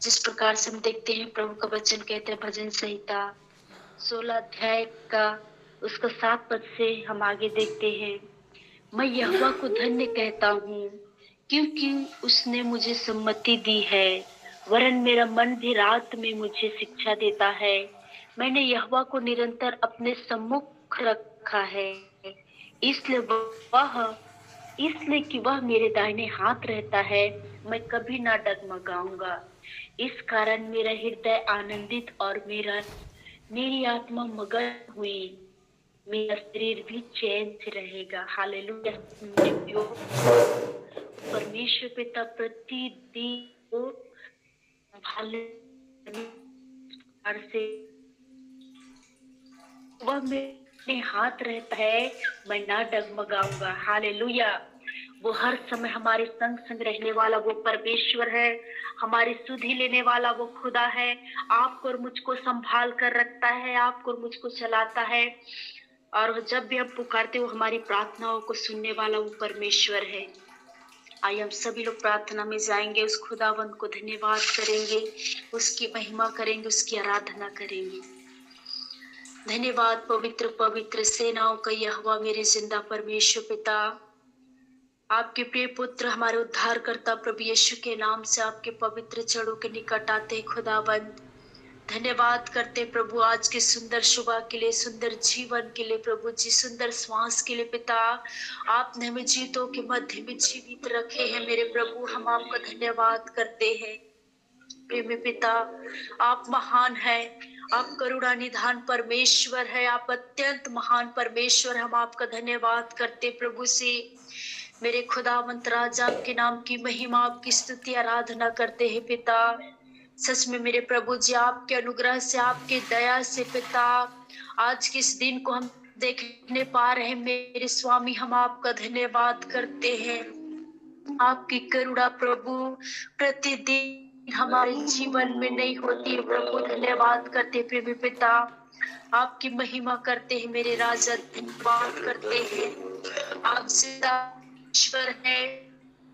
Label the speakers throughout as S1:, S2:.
S1: जिस प्रकार से हम देखते हैं प्रभु का वचन कहते हैं भजन संहिता 16 अध्याय का उसका 7 पद से हम आगे देखते हैं। मैं यहोवा को धन्य कहता हूँ क्योंकि उसने मुझे सम्मति दी है, वरन मेरा मन भी रात में मुझे शिक्षा देता है। मैंने यहोवा को निरंतर अपने सम्मुख रखा है, इसलिए कि वह मेरे दाहिने हाथ रहता है, मैं कभी ना डगमगाऊंगा। इस कारण मेरा हृदय आनंदित और मेरी आत्मा मगन हुई, मेरा शरीर भी चैन से रहेगा। हालेलुया। परमेश्वर पिता प्रतिदिन से वह मेरे हाथ रहता है, मैं ना डगमगाऊंगा। हालेलुया। वो हर समय हमारे संग संग रहने वाला वो परमेश्वर है, हमारी सुधि लेने वाला वो खुदा है। आपको और मुझको संभाल कर रखता है, आपको और मुझको चलाता है, और जब भी हम पुकारते वो हमारी प्रार्थनाओं को सुनने वाला वो परमेश्वर है। आइए हम सभी लोग प्रार्थना में जाएंगे, उस खुदावंत को धन्यवाद करेंगे, उसकी महिमा करेंगे, उसकी आराधना करेंगे। धन्यवाद पवित्र पवित्र सेनाओं का यहोवा मेरे जिंदा परमेश्वर पिता, आपके प्रिय पुत्र हमारे उद्धारकर्ता प्रभु यीशु के नाम से आपके पवित्र चरणों के निकट आते खुदावंत। धन्यवाद करते प्रभु आज के सुंदर सुबह के लिए, सुंदर जीवन के लिए, प्रभु जी सुंदर श्वास के लिए। पिता आपने हमें जीतों के मध्य में जीवित रखे हैं मेरे प्रभु, हम आपका धन्यवाद करते हैं। प्रेमी पिता आप महान है, आप करुणा निधान परमेश्वर है, आप अत्यंत महान परमेश्वर। हम आपका धन्यवाद करते प्रभु से मेरे खुदावंत राजा, आपके नाम की महिमा आपकी स्तुति आराधना करते हैं पिता। सच में मेरे प्रभु जी आपके अनुग्रह से, आपके दया से पिता आज के इस दिन को हम देखने पा रहे हैं मेरे स्वामी, हम आपका धन्यवाद करते हैं। आपकी करुणा प्रभु प्रतिदिन हमारे जीवन में नहीं होती है प्रभु, धन्यवाद करते प्रेमी पिता, आपकी महिमा करते हैं मेरे राजा, धन्यवाद करते हैं। आप जिंदा ईश्वर है,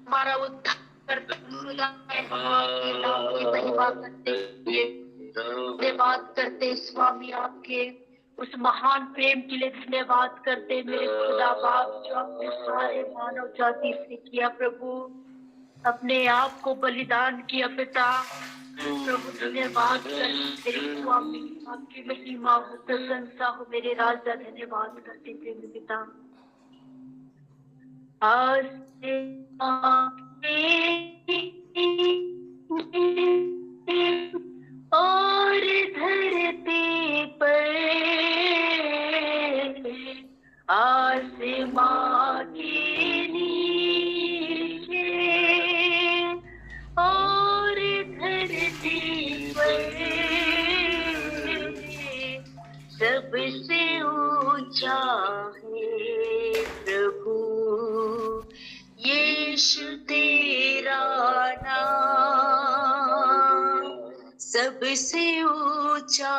S1: हमारा उद्धार करता खुदा है, हम आपके नाम की महिमा करते हैं, धन्यवाद करते स्वामी आपके उस महान प्रेम के लिए, धन्यवाद करते मेरे खुदा बाप जो आपने सारे मानव जाति से किया प्रभु, अपने आप को बलिदान किया पिता। प्रभु धन्यवाद करते मेरे स्वामी, आपकी महिमा हो, प्रशंसा हो मेरे राजा, धन्यवाद करते प्रेमी पिता। और धरती पर आसमां के नीचे, और धरती पर सबसे ऊंचा है प्रभु यीशु तेरा नाम, सबसे ऊंचा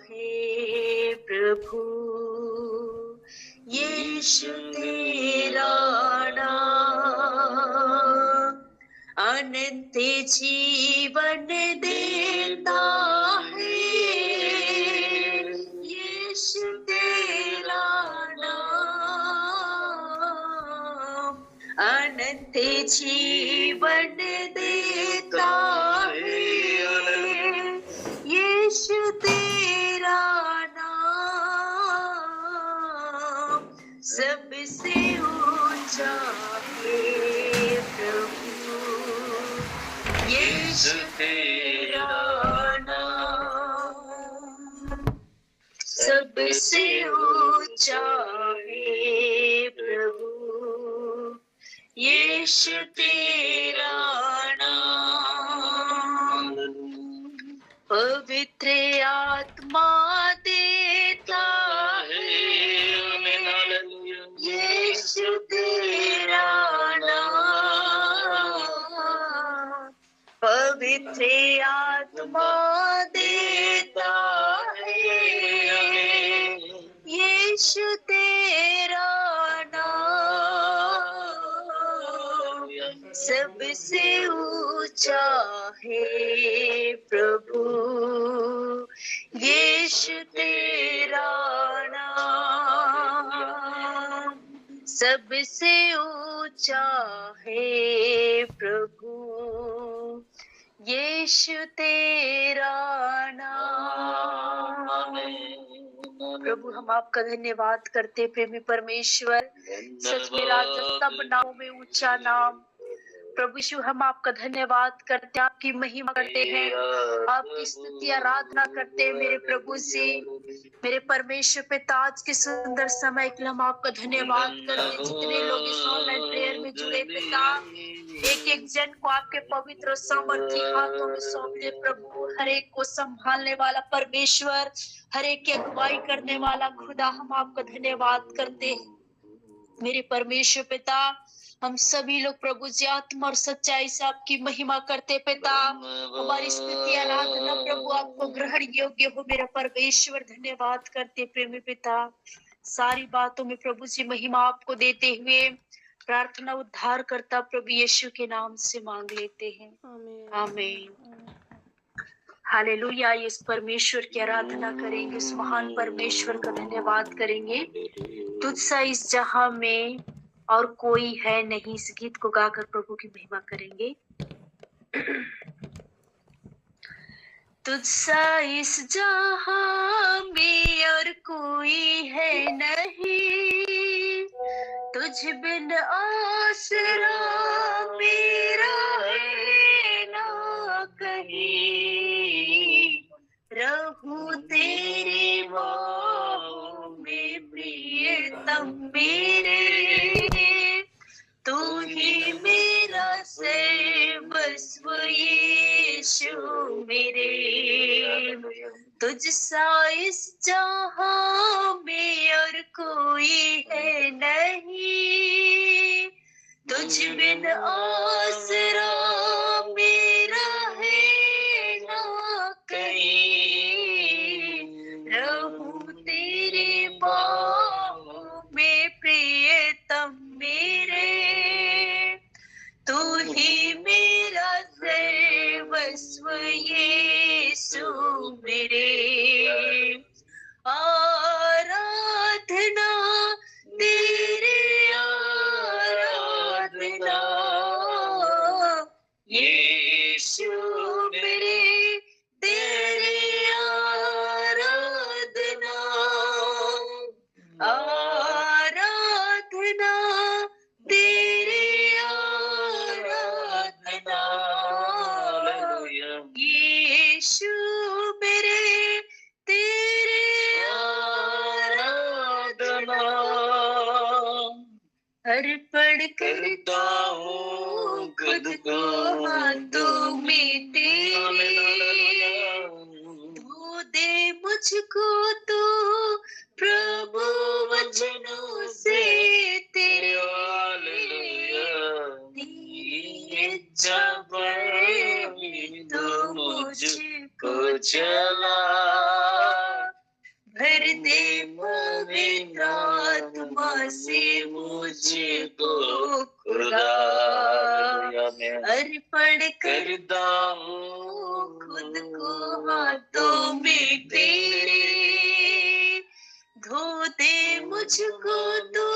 S1: है प्रभु यीशु तेरा नाम, अनंत जीवन देता है यीशु तेरा नाम, अनंत जीवन देता है यीशु तेरा नाम, सबसे ऊंचा है प्रभु यीशु तेरा नाम, सबसे ऊंचा है प्रभु यीशु तेरा नाम, पवित्र आत्मा देता है यीशु तेरा नाम, पवित्र आत्मा देता है यीशु तेरा नाम, सबसे ऊंचा है प्रभु, यीशु तेरा नाम सबसे ऊंचा है प्रभु, यीशु तेरा नाम। प्रभु हम आपका धन्यवाद करते प्रेमी परमेश्वर, सच में राजा सब नामों में ऊंचा नाम। प्रभु यीशु हम आपका धन्यवाद करते, आपकी महिमा करते हैं, आपकी स्तुति आराधना करते हैं मेरे प्रभु से। मेरे परमेश्वर पिता, आज के सुंदर समय के लिए हम आपका धन्यवाद करते। जितने लोग इस ऑनलाइन प्रेयर में जुड़े पिता, एक एक जन को आपके पवित्र सामर्थी हाथों में सौंप दे प्रभु। हर एक को संभालने वाला परमेश्वर, हर एक की अगुवाई करने वाला खुदा, हम आपका धन्यवाद करते हैं मेरे परमेश्वर पिता। हम सभी लोग प्रभु जी आत्मा और सच्चाई से आपकी महिमा करते पिता। हमारी स्तुति आराधना प्रभु आपको ग्रहण योग्य हो मेरा परमेश्वर। धन्यवाद करते प्रेमी पिता। सारी बातों में प्रभु जी महिमा आपको देते हुए प्रार्थना उद्धार करता प्रभु यीशु के नाम से मांग लेते हैं, आमीन। हालेलुया। इस परमेश्वर की आराधना करेंगे, इस महान परमेश्वर का धन्यवाद करेंगे। तुझसा इस जहां में और कोई है नहीं, इस गीत को गाकर प्रभु की महिमा करेंगे। तुझसा इस जहां में और कोई है नहीं, तुझ बिन आसरा मेरा है ना कहीं। रहूं तेरी बाहों में प्रियतम मेरे, तू ही मेरा सर्वस्व यीशु मेरे। तुझसा इस जहां में और कोई है नहीं, तुझ बिन आसरा मेरा है ना कहीं। रहूं तेरे बाहों में प्रियतम मेरे, तू ही मेरा सर्वस्व यीशु मेरे। आराधना तेरी आराधना यीशु मेरे, तेरी आराधना। आराधना तेरी आराधना यीशु मेरे, तेरी आराधना। अर्पण करता हूँ खुद को हाथों में तेरे, धो दे मुझको तू प्रभु वचनों से तेरे। इच्छा पर तो मुझको चला, भर दे पवित्र आत्मा से मुझको खुदा। अर्पण करता हूँ खुद को हाथों में तेरे, धो दे मुझको तो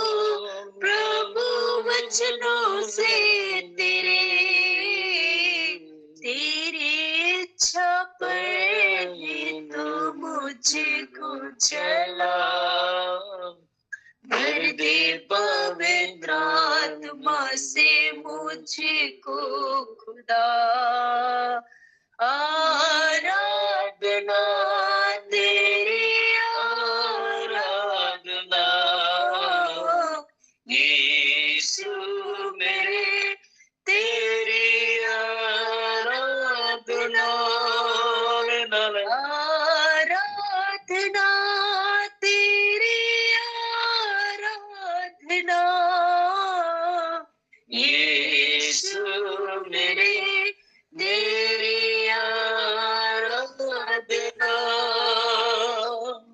S1: प्रभु वचनों से तेरे। तेरी इच्छा पर तो मुझको चला, भर दे पवित्र आत्मा से मुझको खुदा। आराधना तेरी आराधना यीशु मेरे, तेरी आराधना। आराधना तेरी आराधना यीशु मेरे, तेरी आराधना।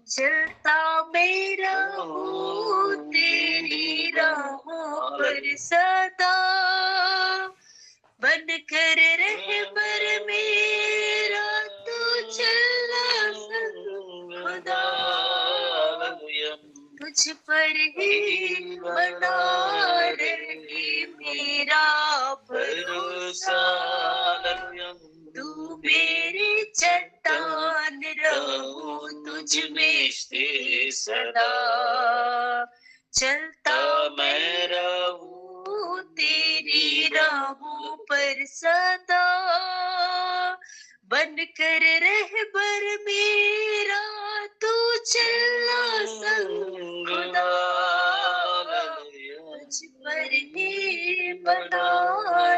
S1: चलता मेरा हूँ तेरी राहों पर सदा, बन कर रहबर मेरे पर ही बना रहे मेरा भरोसा। तू मेरी चट्टान, रहूं तुझ में स्थिर सदा। चलता मैं रहूं तेरी राहों पर सदा। बन कर रहबर मेरा तू चलना संग खुदा। तुझ पर ही बना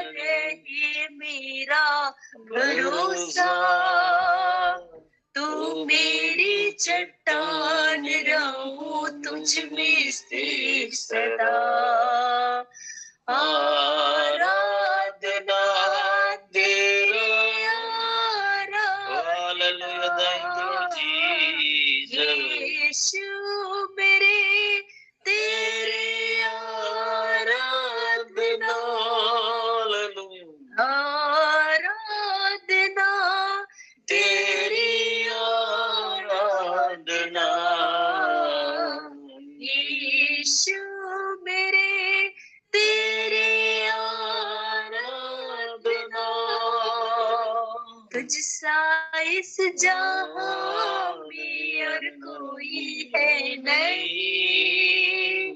S1: रहे मेरा भरोसा। तू मेरी चट्टान, रहूं तुझ में स्थिर सदा। आराधना तेरी आराधना यीशु मेरे, तेरी आराधना। आराधना तेरी आराधना यीशु मेरे, तेरी आराधना। तुझ सा इस जहां में और कोई है नहीं।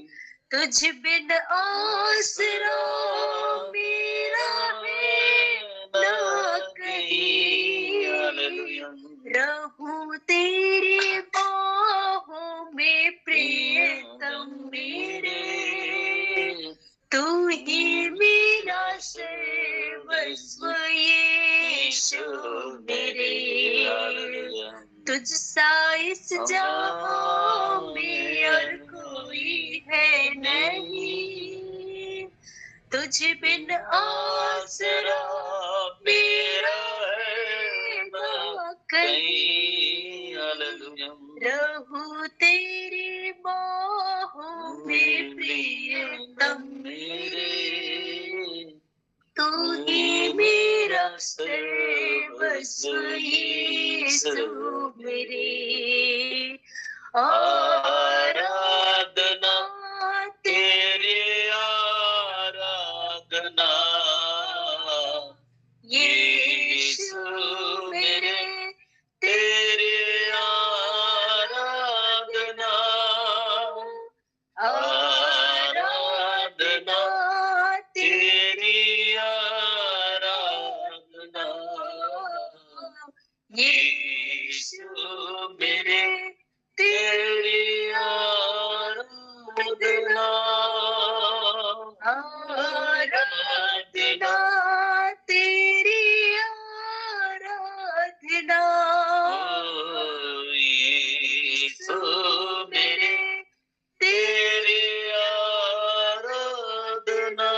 S1: तुझ बिन आसरा मेरा है ना कहीं। रहूं तेरी बाहों में प्रियतम मेरे। तू ही मेरा सर्वस्व यीशु मेरे। तुझ सा इस जहां में और कोई है नहीं। तुझ बिन आसरा मेरा है ना कहीं। रहूं तेरी बाहों में प्रियतम मेरे। तू ही मेरा सर्वस्व यीशु मेरे। आराधना तेरी आराधना यीशु मेरे, तेरी आराधना। आराधना तेरी आराधना यीशु मेरे, तेरी आराधना। आराधना तेरी आराधना यीशु मेरे, तेरी आराधना।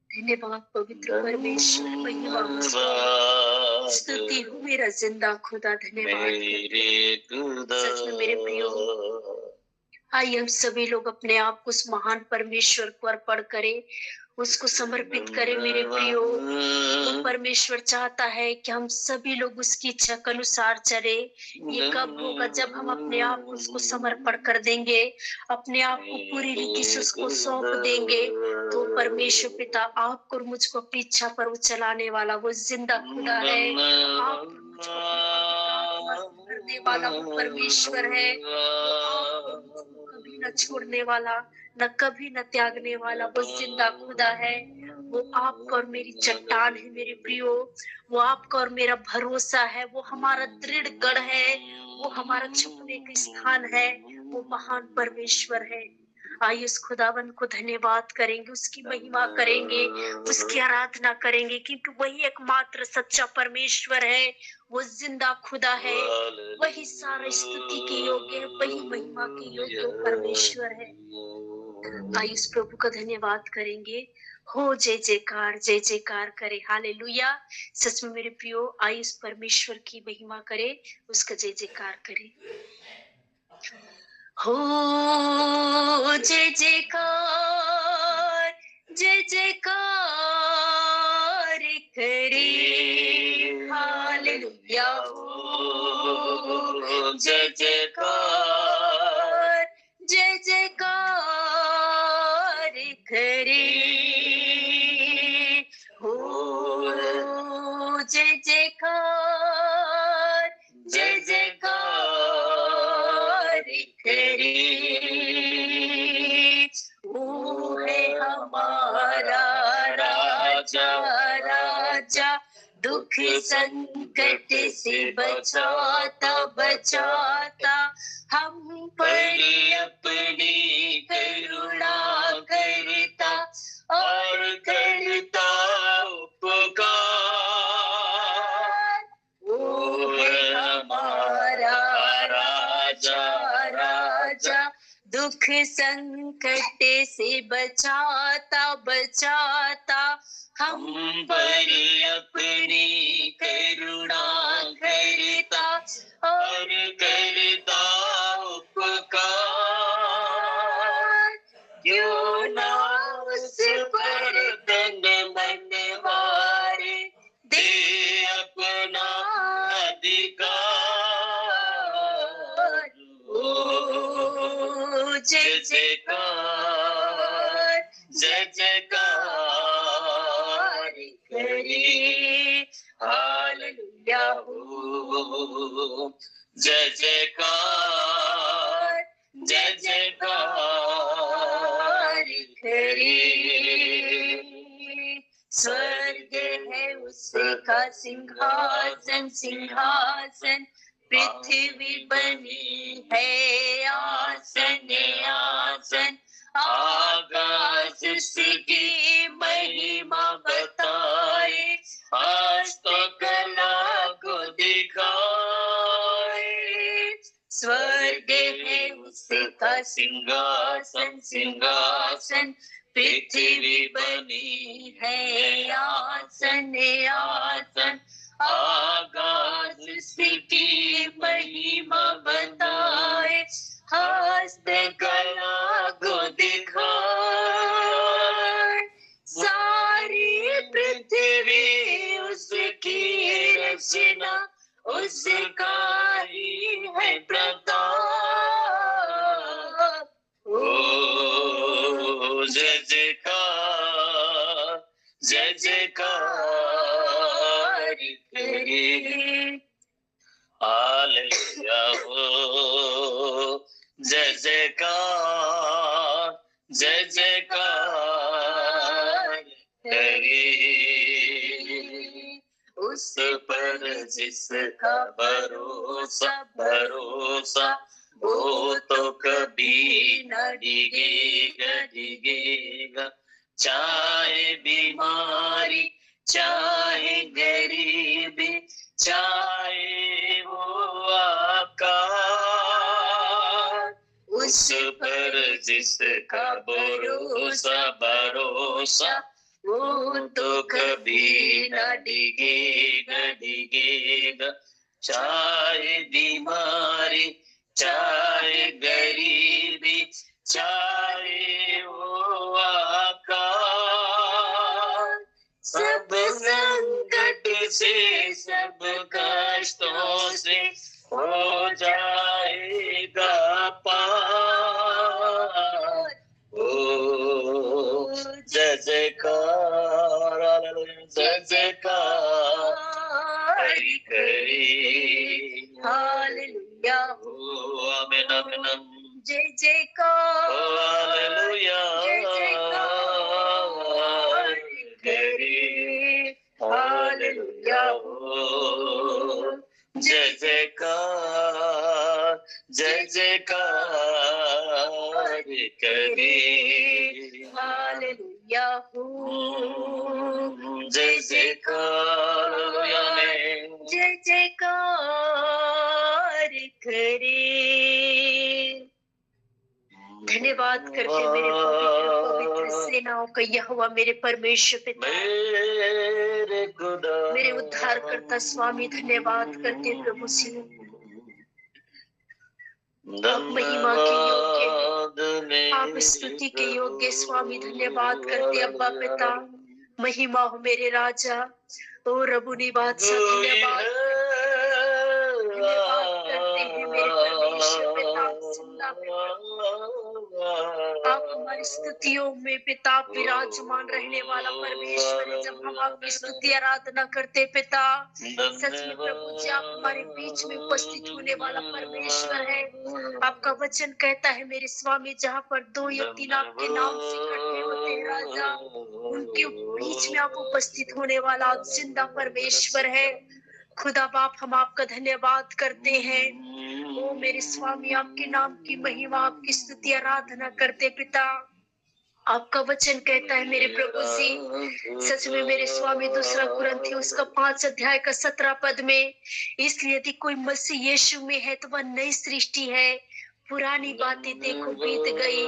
S1: धन्यवाद पवित्र परमेश्वर, महिमा स्तुति हो मेरा जिंदा खुदा। धन्यवाद सच में मेरे प्रियो। आइए हम सभी लोग अपने आप को उस महान परमेश्वर को अर्पण करें, उसको समर्पित करें मेरे प्रियो। वो परमेश्वर चाहता है कि हम सभी लोग उसकी इच्छा के अनुसार चले। ये कब होगा? जब हम अपने आप को उसको समर्पण कर देंगे, अपने आप को पूरी रीति से उसको सौंप देंगे। तो परमेश्वर पिता आपको और मुझको अपनी इच्छा पर वो चलाने वाला वो जिंदा खुदा है। आप और मुझको अपनी पवित्र आत्मा से भरने वाला वो परमेश्वर है। वो आपको और मुझको कभी न छोड़ने वाला, न कभी न त्यागने वाला वो जिंदा खुदा है। वो आपका और मेरी चट्टान है मेरे प्रियो। वो आपका और मेरा भरोसा है। वो हमारा दृढ़ गढ़ है। वो हमारा छुपने का स्थान है। वो महान परमेश्वर है। आइए उस खुदावन को धन्यवाद करेंगे, उसकी महिमा करेंगे, उसकी आराधना करेंगे, क्योंकि वही एकमात्र सच्चा परमेश्वर है। वो जिंदा खुदा है। वही सारा स्तुति के योग्य है, वही महिमा के योग्य परमेश्वर है। आइए उस प्रभु का धन्यवाद करेंगे। हो जय जयकार, जय जयकार करे। हालेलुया। सच में मेरे प्रियो, आइए उस परमेश्वर की महिमा करे, उसका जय जयकार करे। हो जय जयकार, जय जयकार करे। हालेलुया। हो जय जयकार,
S2: जय जयकार, जय जयकार करे। वो है हमारा राजा, राजा दुख संकट से बचाता, बचाता हम पर अपनी करुणा करता और करता उपकार। वो है हमारा राजा, राजा दुख संकट से बचाता, बचाता हम पर अपनी करुणा करता और करता उपकार। क्यों ना उस पर तन मन वारे दे अपना अधिकार। ओ जय जयकार, जय जयकार करे। हालेलुया हो, जय जयकार, जय जयकार करे। स्वर्ग है उसका सिंहासन, सिंहासन पृथ्वी बनी है आसन, आसन आकाश उसकी महिमा बताए, आज तो कला को दिखाए। स्वर्ग है उसका सिंहासन, सिंहासन पृथ्वी बनी है आसन, आसन आकाश उसकी महिमा बताए, हस्त कला को दिखाए। सारी पृथ्वी उसकी रचना, उसका ही है प्रताप। ओ जय जयकार, जय जयकार करे। हालेलुया हो, जय जयकार, जय जयकार करे। उस पर जिसका भरोसा, भरोसा वो तो कभी न डिगेगा, डिगेगा। चाहे बीमारी, चाहे गरीबी, चाहे वो आकाश, उस पर जिसका भरोसा, भरोसा वो तो कभी न डिगेगा, डिगेगा। चाहे बीमारी, चाहे गरीबी, चाहे वो आकाश, सब संकट से, सब कष्टों से हो जाएगा पार। ओ जय जयकार, जय जयकार करे। हालेलुया हो, आमीन, आमीन, जय जयकार। हालेलुया, जय जयकार करे। हालेलुया हो, जय जयकार, जय जयकार करे। हालेलुया हो, जय जयकार, जय जयकार करे। धन्यवाद करते मेरे पवित्र पवित्र सेनाओं का यहोवा, मेरे परमेश्वर पिता, मेरे उद्धारकर्ता स्वामी, धन्यवाद करते प्रभु से। आप महिमा के योग्य हैं, आप स्तुति के योग्य स्वामी। धन्यवाद करते अब्बा पिता, महिमा हो मेरे राजा। ओ रबुनी बादशाह, धन्यवाद करते हैं मेरे परमेश्वर पिता। पिता आप हमारी स्तुतियों में पिता विराजमान रहने वाला परमेश्वर है। जब हम आपकी स्तुति आराधना करते पिता, सच में प्रभु जी आप हमारे बीच में उपस्थित होने वाला परमेश्वर है। आपका वचन कहता है मेरे स्वामी, जहाँ पर 2 या 3 आपके नाम से इकट्ठे होते हैं राजा, उनके बीच में आप उपस्थित होने वाला आप जिंदा परमेश्वर है। खुदा बाप हम आपका धन्यवाद करते हैं। ओ मेरे स्वामी आपके नाम की महिमा आपकी स्तुति आराधना करते पिता। आपका वचन कहता है मेरे प्रभु जी, सच में मेरे स्वामी 2 कुरिन्थियों उसका 5 अध्याय का 17 पद में, इसलिए यदि कोई मसीह यीशु में है तो वह नई सृष्टि है, पुरानी बातें देखो बीत गई,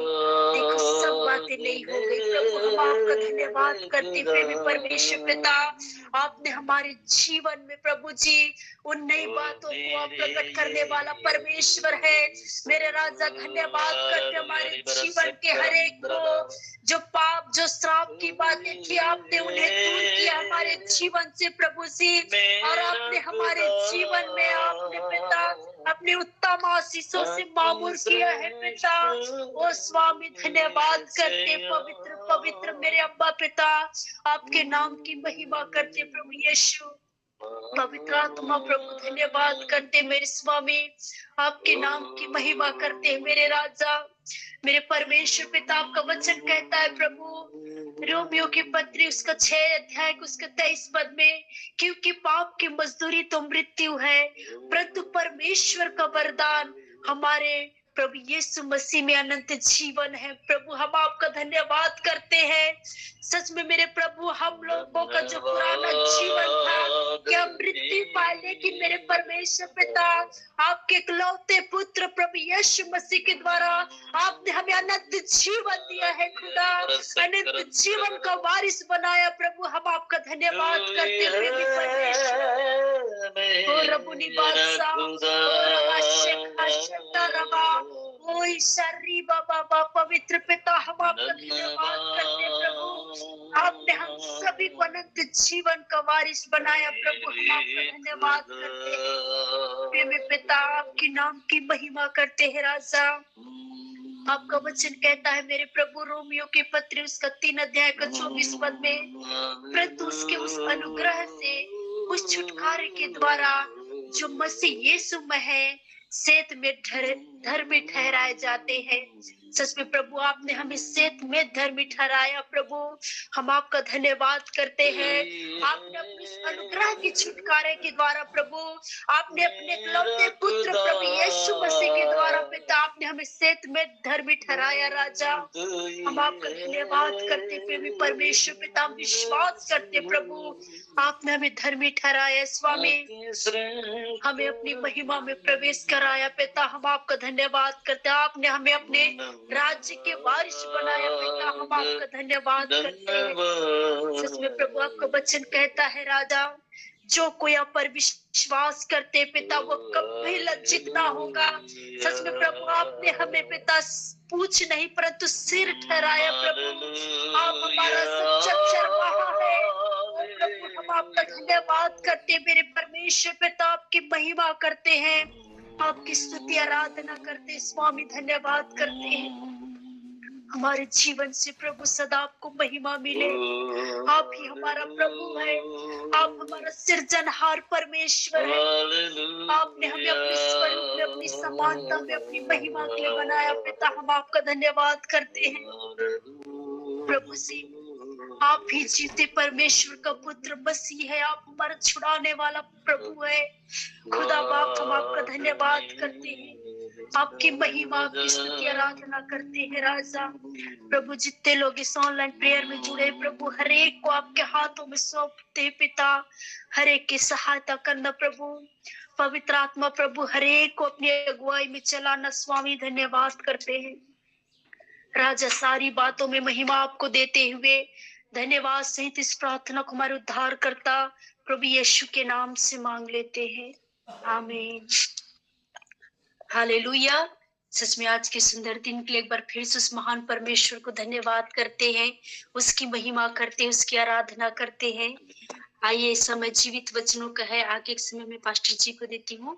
S2: देखो सब बातें नई हो गई। प्रभु हम आपका धन्यवाद करते हुए परमेश्वर पिता, आपने हमारे जीवन में प्रभु जी उन नई बातों को आप प्रकट करने वाला परमेश्वर है। मेरे राजा धन्यवाद करते हमारे जीवन के हर एक को, जो पाप जो श्राप की बातें थी आपने उन्हें दूर किया हमारे जीवन से प्रभु जी, और आपने हमारे जीवन में आपने पिता अपने उत्तम आशीषों से मामूर किया है पिता। ओ स्वामी धन्यवाद करते पवित्र पवित्र मेरे अब्बा पिता, आपके नाम की महिमा करते प्रभु यीशु। पवित्र आत्मा प्रभु धन्यवाद करते मेरे स्वामी, आपके नाम की महिमा करते हैं मेरे राजा मेरे परमेश्वर पिता। आपका वचन कहता है प्रभु रोमियो की पत्री उसका 6 अध्याय उसका 23 पद में, क्योंकि पाप की मजदूरी तो मृत्यु है, परंतु परमेश्वर का वरदान हमारे प्रभु यीशु मसीह में अनंत जीवन है। प्रभु हम आपका धन्यवाद करते हैं। सच में मेरे प्रभु हम लोगों का जो पुराना जीवन था क्या मृत्यु पाए, लेकिन मेरे परमेश्वर पिता आपके इकलौते पुत्र प्रभु यीशु मसीह के द्वारा आपने हमें अनंत जीवन दिया है। खुदा अनंत जीवन का वारिस बनाया। प्रभु हम आपका धन्यवाद करते हुए भी परमेश्वर ओ रबुनी बादशाह ओ रबा शेखा शट्टा रबा ओ ईश्वरी बाबा पवित्र पिता हम आपका धन्यवाद करते हैं। प्रभु आपने हम सभी को अनंत जीवन का वारिस बनाया। प्रभु हम आपका धन्यवाद करते हैं। प्रेमी पिता आपके नाम की महिमा करते हैं राजा। आपका वचन कहता है मेरे प्रभु रोमियो के पत्र उसका 3 अध्याय का 24 पद में, परंतु उसके उस अनुग्रह से उस छुटकारे के द्वारा जो मसीह यीशु में है सेत में धर्मी ठहराए जाते हैं। सच में प्रभु आपने हमें सेत में धर्मी ठहराया। प्रभु हम आपका धन्यवाद करते हैं। आपने अपने अनुग्रह की छुटकारे के द्वारा प्रभु आपने अपने इकलौते पुत्र प्रभु यीशु मसीह के द्वारा पिता आपने हमें सेत में धर्मी ठहराया। राजा हम आपका धन्यवाद करते हुए परमेश्वर पिता विश्वास करते प्रभु आपने हमें धर्मी ठहराया। स्वामी हमें अपनी महिमा में प्रवेश कराया पिता हम आपका धन्यवाद करते। आपने हमें अपने राज्य के वारिस बनाया पिता हम आपका धन्यवाद करते हैं। सच में प्रभु आपका वचन कहता है राजा जो कोई आप पर विश्वास करते पिता वो कभी लज्जित ना होगा। सच में प्रभु आपने हमें पिता पूछ नहीं परंतु सिर ठहराया। प्रभु आप हमारा सच्चा चरवाहा है। प्रभु हम आपका धन्यवाद करते मेरे परमेश्वर पिता आपकी महिमा करते हैं, आपकी स्तुति आराधना करते स्वामी धन्यवाद करते हैं। हमारे जीवन से प्रभु सदा आपको महिमा मिले। आप ही हमारा प्रभु है, आप हमारा सृजनहार परमेश्वर है। आपने हमें अपने स्वरूप में अपनी समानता में अपनी महिमा के लिए बनाया पिता हम आपका धन्यवाद करते हैं। प्रभु जी आप ही जीते परमेश्वर का पुत्र मसीह है, आप हमारा छुड़ाने वाला प्रभु है। खुदा बाप हम आपका धन्यवाद करते हैं, आपकी महिमा आपकी स्तुति आराधना करते हैं। राजा प्रभु जितने लोग इस ऑनलाइन प्रेयर में जुड़े प्रभु हर एक को आपके हाथों में सौंपते पिता, हर एक की सहायता करना प्रभु। पवित्र आत्मा प्रभु हर एक को अपनी अगुवाई में चलाना स्वामी धन्यवाद करते हैं। राजा सारी बातों में महिमा आपको देते हुए धन्यवाद सहित इस प्रार्थना को हमारे उद्धार करता प्रभु यीशु के नाम से मांग लेते हैं, आमीन। हालेलुया। सच में आज के सुंदर दिन के लिए एक बार फिर से उस महान परमेश्वर को धन्यवाद करते हैं, उसकी महिमा करते हैं, उसकी आराधना करते हैं। आइए इस समय जीवित वचनों का है, आगे एक समय में पास्टर जी को देती हूँ।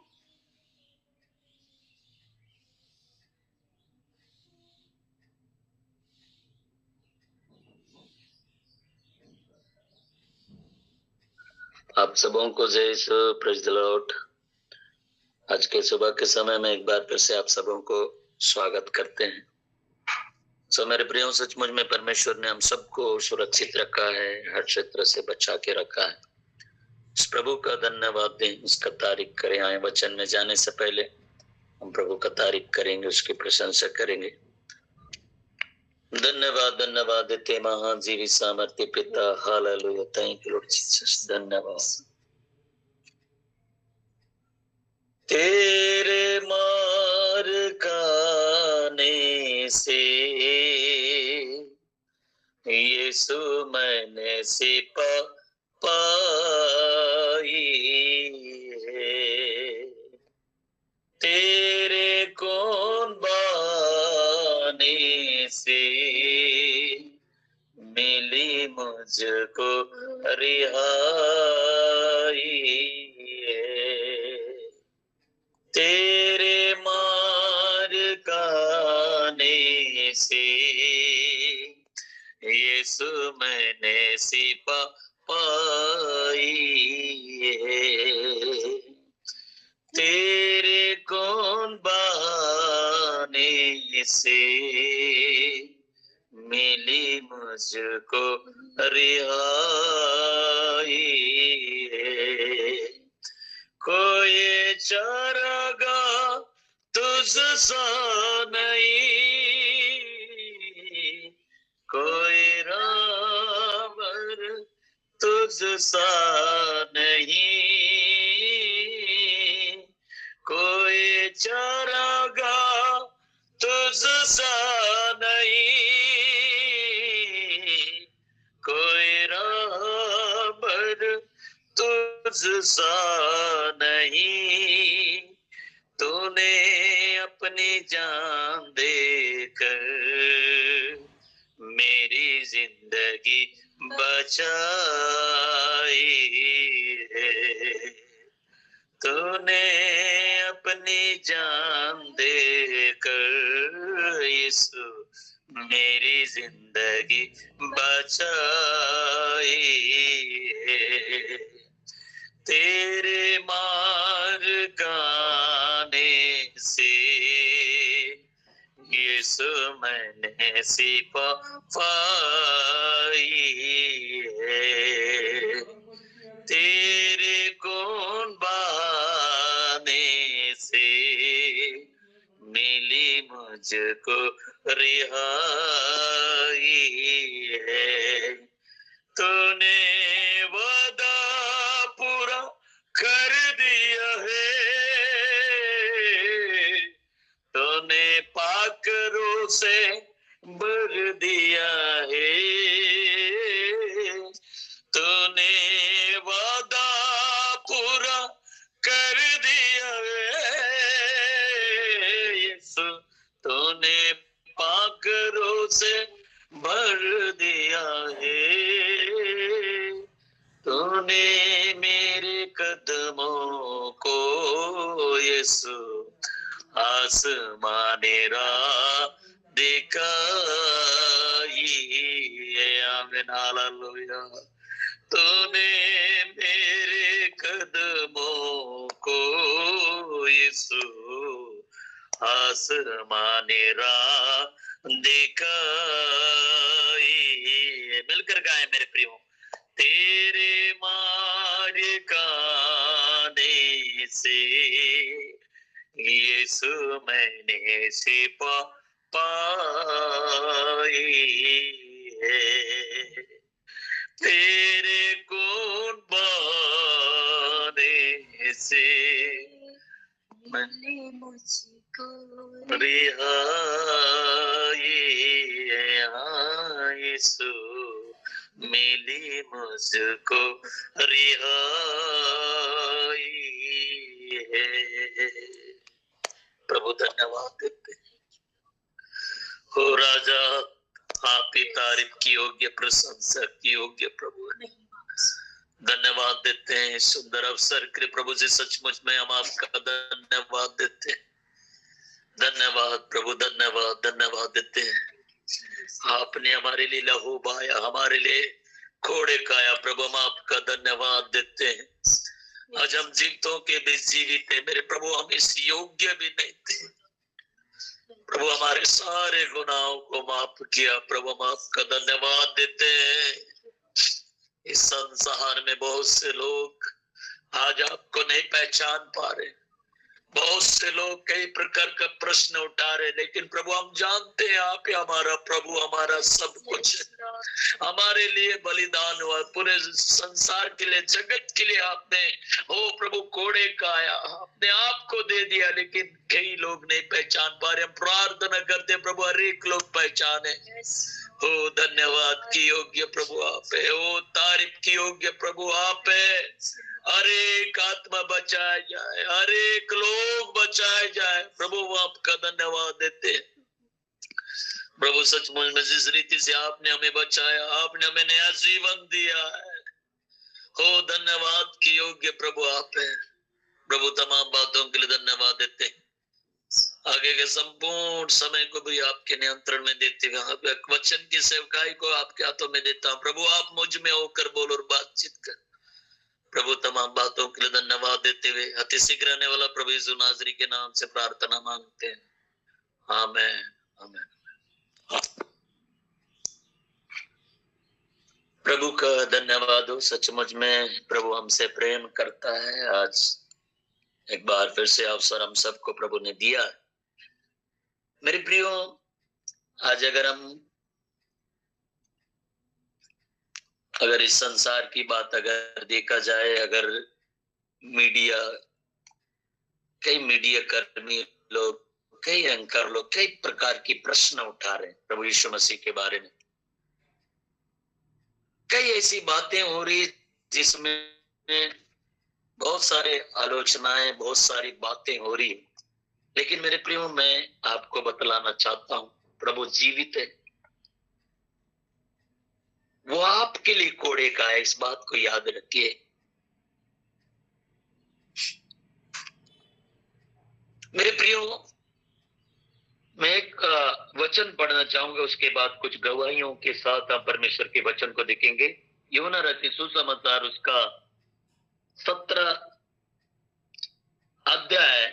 S3: आप सबों को जय यीशु, प्रेज़ द लॉर्ड। आज के सुबह के समय में एक बार फिर से आप सबों को स्वागत करते हैं। सो मेरे प्रियो, सचमुच में परमेश्वर ने हम सबको सुरक्षित रखा है, हर क्षेत्र से बचा के रखा है। इस प्रभु का धन्यवाद दें, उसका तारीफ करें। आए वचन में जाने से पहले हम प्रभु का तारीफ करेंगे, उसकी प्रशंसा करेंगे। धन्यवाद धन्यवाद देते महाजीवी सामर्थ्य पिता। Hallelujah, thank you Lord Jesus. धन्यवाद। तेरे मार खाने से यीशु मैंने सिपा पाई है। तेरे कौन बाने से मिली मुझको रिहाई है। तेरे मार खाने से यीशु मैंने सिपा पाई है। तेरे कौन बहाने से मिली मुझको रिहाई है। कोई चारागाह तुझसा नहीं, कोई रावर तुझसा नहीं, कोई चारागाह तुझसा नहीं, कोई रावर तुझसा नहीं। तूने अपनी जान देकर मेरी जिंदगी बचाई है। तूने अपनी जान देकर यीशु मेरी जिंदगी बचाई है। तेरे मार खाने से यीशु मैंने सिपा पाई है। तेरे कौन बहाने से मिली मुझको रिहाई है। तूने वादा पूरा कर दिया है। तूने पाक रूह से भर दिया है। तूने वादा पूरा कर दिया है। यीशु तूने पाक रूह से भर दिया है। तूने मेरे कदमों को यीशु आसमानी राह दिखाई है। आमीन, हालेलुया। तूने मेरे कदमों को यीशु आसमानी राह दिखाई। मिलकर गाए मेरे प्रियो। तेरे मार खाने से यीशु मैंने सिपा पाई है। तेरे कौन बहाने से
S2: मिली मुझको
S3: रिहाई है। यीशु मिली मुझको रिहाई है। प्रभु धन्यवाद देते हो राजा, आप ही तारीफ की योग्य, प्रशंसा की योग्य प्रभु ने। धन्यवाद देते हैं सुंदर अवसर के प्रभु जी। सचमुच में हम आपका धन्यवाद देते हैं। धन्यवाद प्रभु, धन्यवाद धन्यवाद देते हैं। आपने हमारे लिए लहू बहाया, हमारे लिए कोड़े काया प्रभु हम आपका धन्यवाद देते हैं। आज हम जीवितों के बीच जीवित है मेरे प्रभु, हम इस योग्य भी नहीं थे प्रभु, हमारे सारे गुनाहों को माफ किया प्रभु, हम आपका धन्यवाद देते हैं। इस संसार में बहुत से लोग आज आपको नहीं पहचान पा रहे, बहुत से लोग कई प्रकार का प्रश्न उठा रहे, लेकिन प्रभु हम जानते हैं आप ही हमारा प्रभु, हमारा सब कुछ है। हमारे लिए बलिदान हुआ, पूरे संसार के लिए, जगत के लिए आपने ओ प्रभु कोड़े का आया अपने आप को दे दिया, लेकिन कई लोग नहीं पहचान पा रहे। हम प्रार्थना करते हैं प्रभु हर एक लोग पहचाने। ओ धन्यवाद की योग्य प्रभु आप है, ओ तारीफ की योग्य प्रभु आप है। हर एक आत्मा बचाया जाए, हर एक लोग बचाए जाए प्रभु, आपका धन्यवाद देते हैं प्रभु। सचमुच में जिस रीति से आपने हमें बचाया, आपने हमें नया जीवन दिया है, हो धन्यवाद की योग्य प्रभु आप है प्रभु। तमाम बातों के लिए धन्यवाद देते हैं। आगे के संपूर्ण समय को भी आपके नियंत्रण में देते हुए वचन की सेवकाई को आपके हाथों में देता हूँ प्रभु। आप मुझ में होकर बोलो और बातचीत कर प्रभु। तमाम बातों के लिए धन्यवाद देते हुए अति शीघ्र आने वाला प्रभु यीशु नासरी के नाम से प्रार्थना मांगते हैं, आमीन आमीन। प्रभु का धन्यवाद हो, सचमुच में प्रभु हमसे प्रेम करता है। आज एक बार फिर से अवसर हम सबको प्रभु ने दिया। मेरे प्रियो, आज अगर इस संसार की बात अगर देखा जाए, अगर कई मीडिया कर्मी लोग, कई एंकर लोग कई प्रकार की प्रश्न उठा रहे हैं प्रभु यीशु मसीह के बारे में। कई ऐसी बातें हो रही जिसमें बहुत सारे आलोचनाएं, बहुत सारी बातें हो रही है, लेकिन मेरे प्रियो मैं आपको बतलाना चाहता हूं प्रभु जीवित है, वो आपके लिए कोड़े का है। इस बात को याद रखिए। मेरे प्रियो, मैं एक वचन पढ़ना चाहूंगा, उसके बाद कुछ गवाहियों के साथ आप परमेश्वर के वचन को देखेंगे। यूहन्ना रचित सुसमाचार उसका 17 अध्याय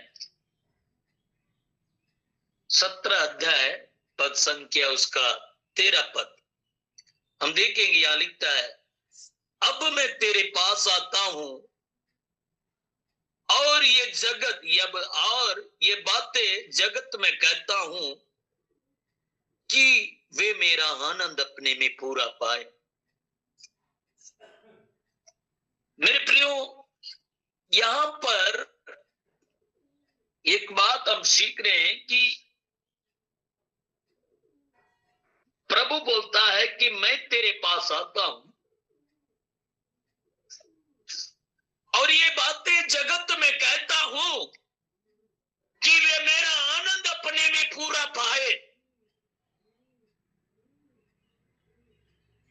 S3: पद संख्या उसका 13 पद हम देखेंगे। यहां लिखता है, अब मैं तेरे पास आता हूं और ये बातें जगत में कहता हूं कि वे मेरा आनंद अपने में पूरा पाए। मेरे प्रियो, यहां पर एक बात हम सीख रहे हैं कि प्रभु बोलता है कि मैं तेरे पास आता हूं और ये बातें जगत में कहता हूं कि वे मेरा आनंद अपने में पूरा पाए।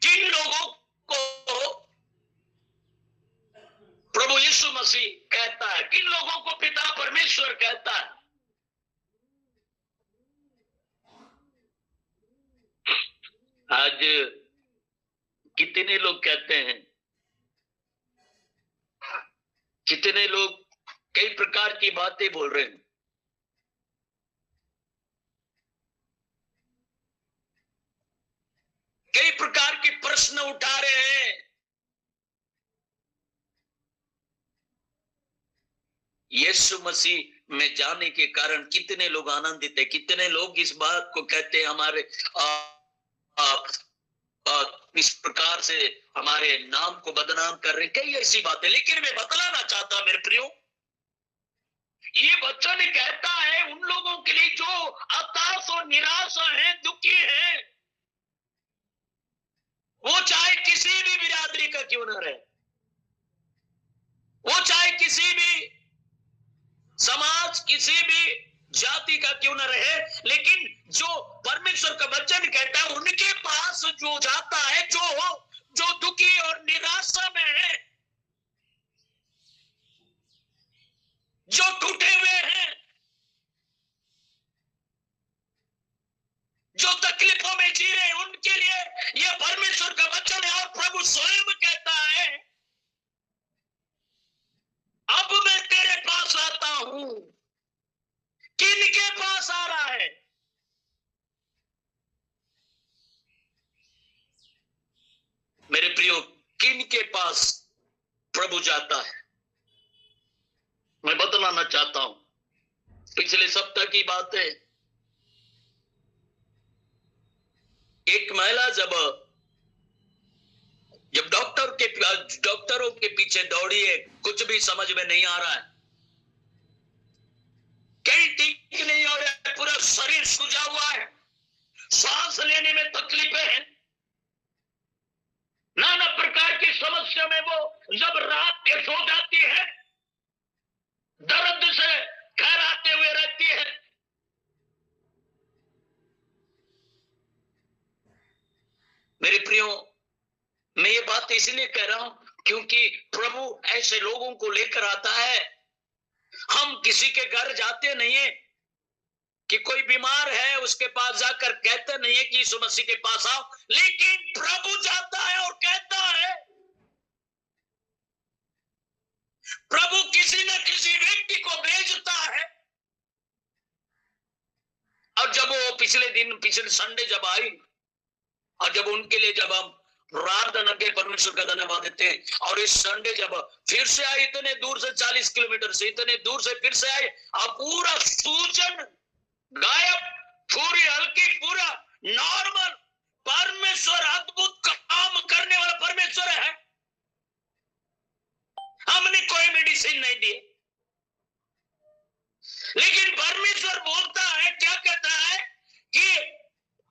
S3: जिन लोगों को प्रभु यीशु मसीह कहता है, किन लोगों को पिता परमेश्वर कहता है, आज कितने लोग कहते हैं, कितने लोग कई प्रकार की बातें बोल रहे हैं। कई प्रकार के प्रश्न उठा रहे हैं। यीशु मसीह में जाने के कारण कितने लोग आनंदित है, कितने लोग इस बात को कहते हैं हमारे इस प्रकार से हमारे नाम को बदनाम कर रहे, कई ऐसी बातें। लेकिन मैं बतलाना चाहता मेरे प्रियो, ये वचन कहता है उन लोगों के लिए जो हताश और निराश हैं, दुखी हैं, वो चाहे किसी भी बिरादरी का क्यों ना रहे, वो चाहे किसी भी समाज, किसी भी जाति का क्यों ना रहे, लेकिन जो परमेश्वर का वचन कहता है उनके पास जो जाता है, जो दुखी और निराशा में है, जो टूटे हुए हैं, जो तकलीफों में जी रहे हैं, उनके लिए यह परमेश्वर का वचन है। और प्रभु स्वयं प्रभु जाता है। मैं बतलाना चाहता हूं, पिछले सप्ताह की बात है। एक महिला जब डॉक्टरों के पीछे दौड़ी है, कुछ भी समझ में नहीं आ रहा है, कहीं ठीक नहीं हो रहा है, पूरा शरीर सूजा हुआ है, सांस लेने में तकलीफें हैं, नाना प्रकार की समस्या में वो जब रात के सो जाती है, दर्द से खैराते हुए रहती है। मेरे प्रियो, मैं ये बात इसलिए कह रहा हूं क्योंकि प्रभु ऐसे लोगों को लेकर आता है। हम किसी के घर जाते नहीं है कि कोई बीमार है उसके पास जाकर कहते नहीं है कि यीशु मसीह के पास आओ, लेकिन प्रभु जाता है और कहता है, प्रभु किसी न किसी व्यक्ति को भेजता है। और जब वो पिछले संडे जब आई और जब उनके लिए जब हम प्रार्थना के परमेश्वर का धन्यवाद देते हैं, और इस संडे जब फिर से आई, इतने दूर से 40 किलोमीटर से, इतने दूर से फिर से आई, और पूरा सूजन गायब, पूरी हल्की, पूरा नॉर्मल। परमेश्वर अद्भुत काम करने वाला परमेश्वर है। हमने कोई मेडिसिन नहीं दी, लेकिन परमेश्वर बोलता है, क्या कहता है कि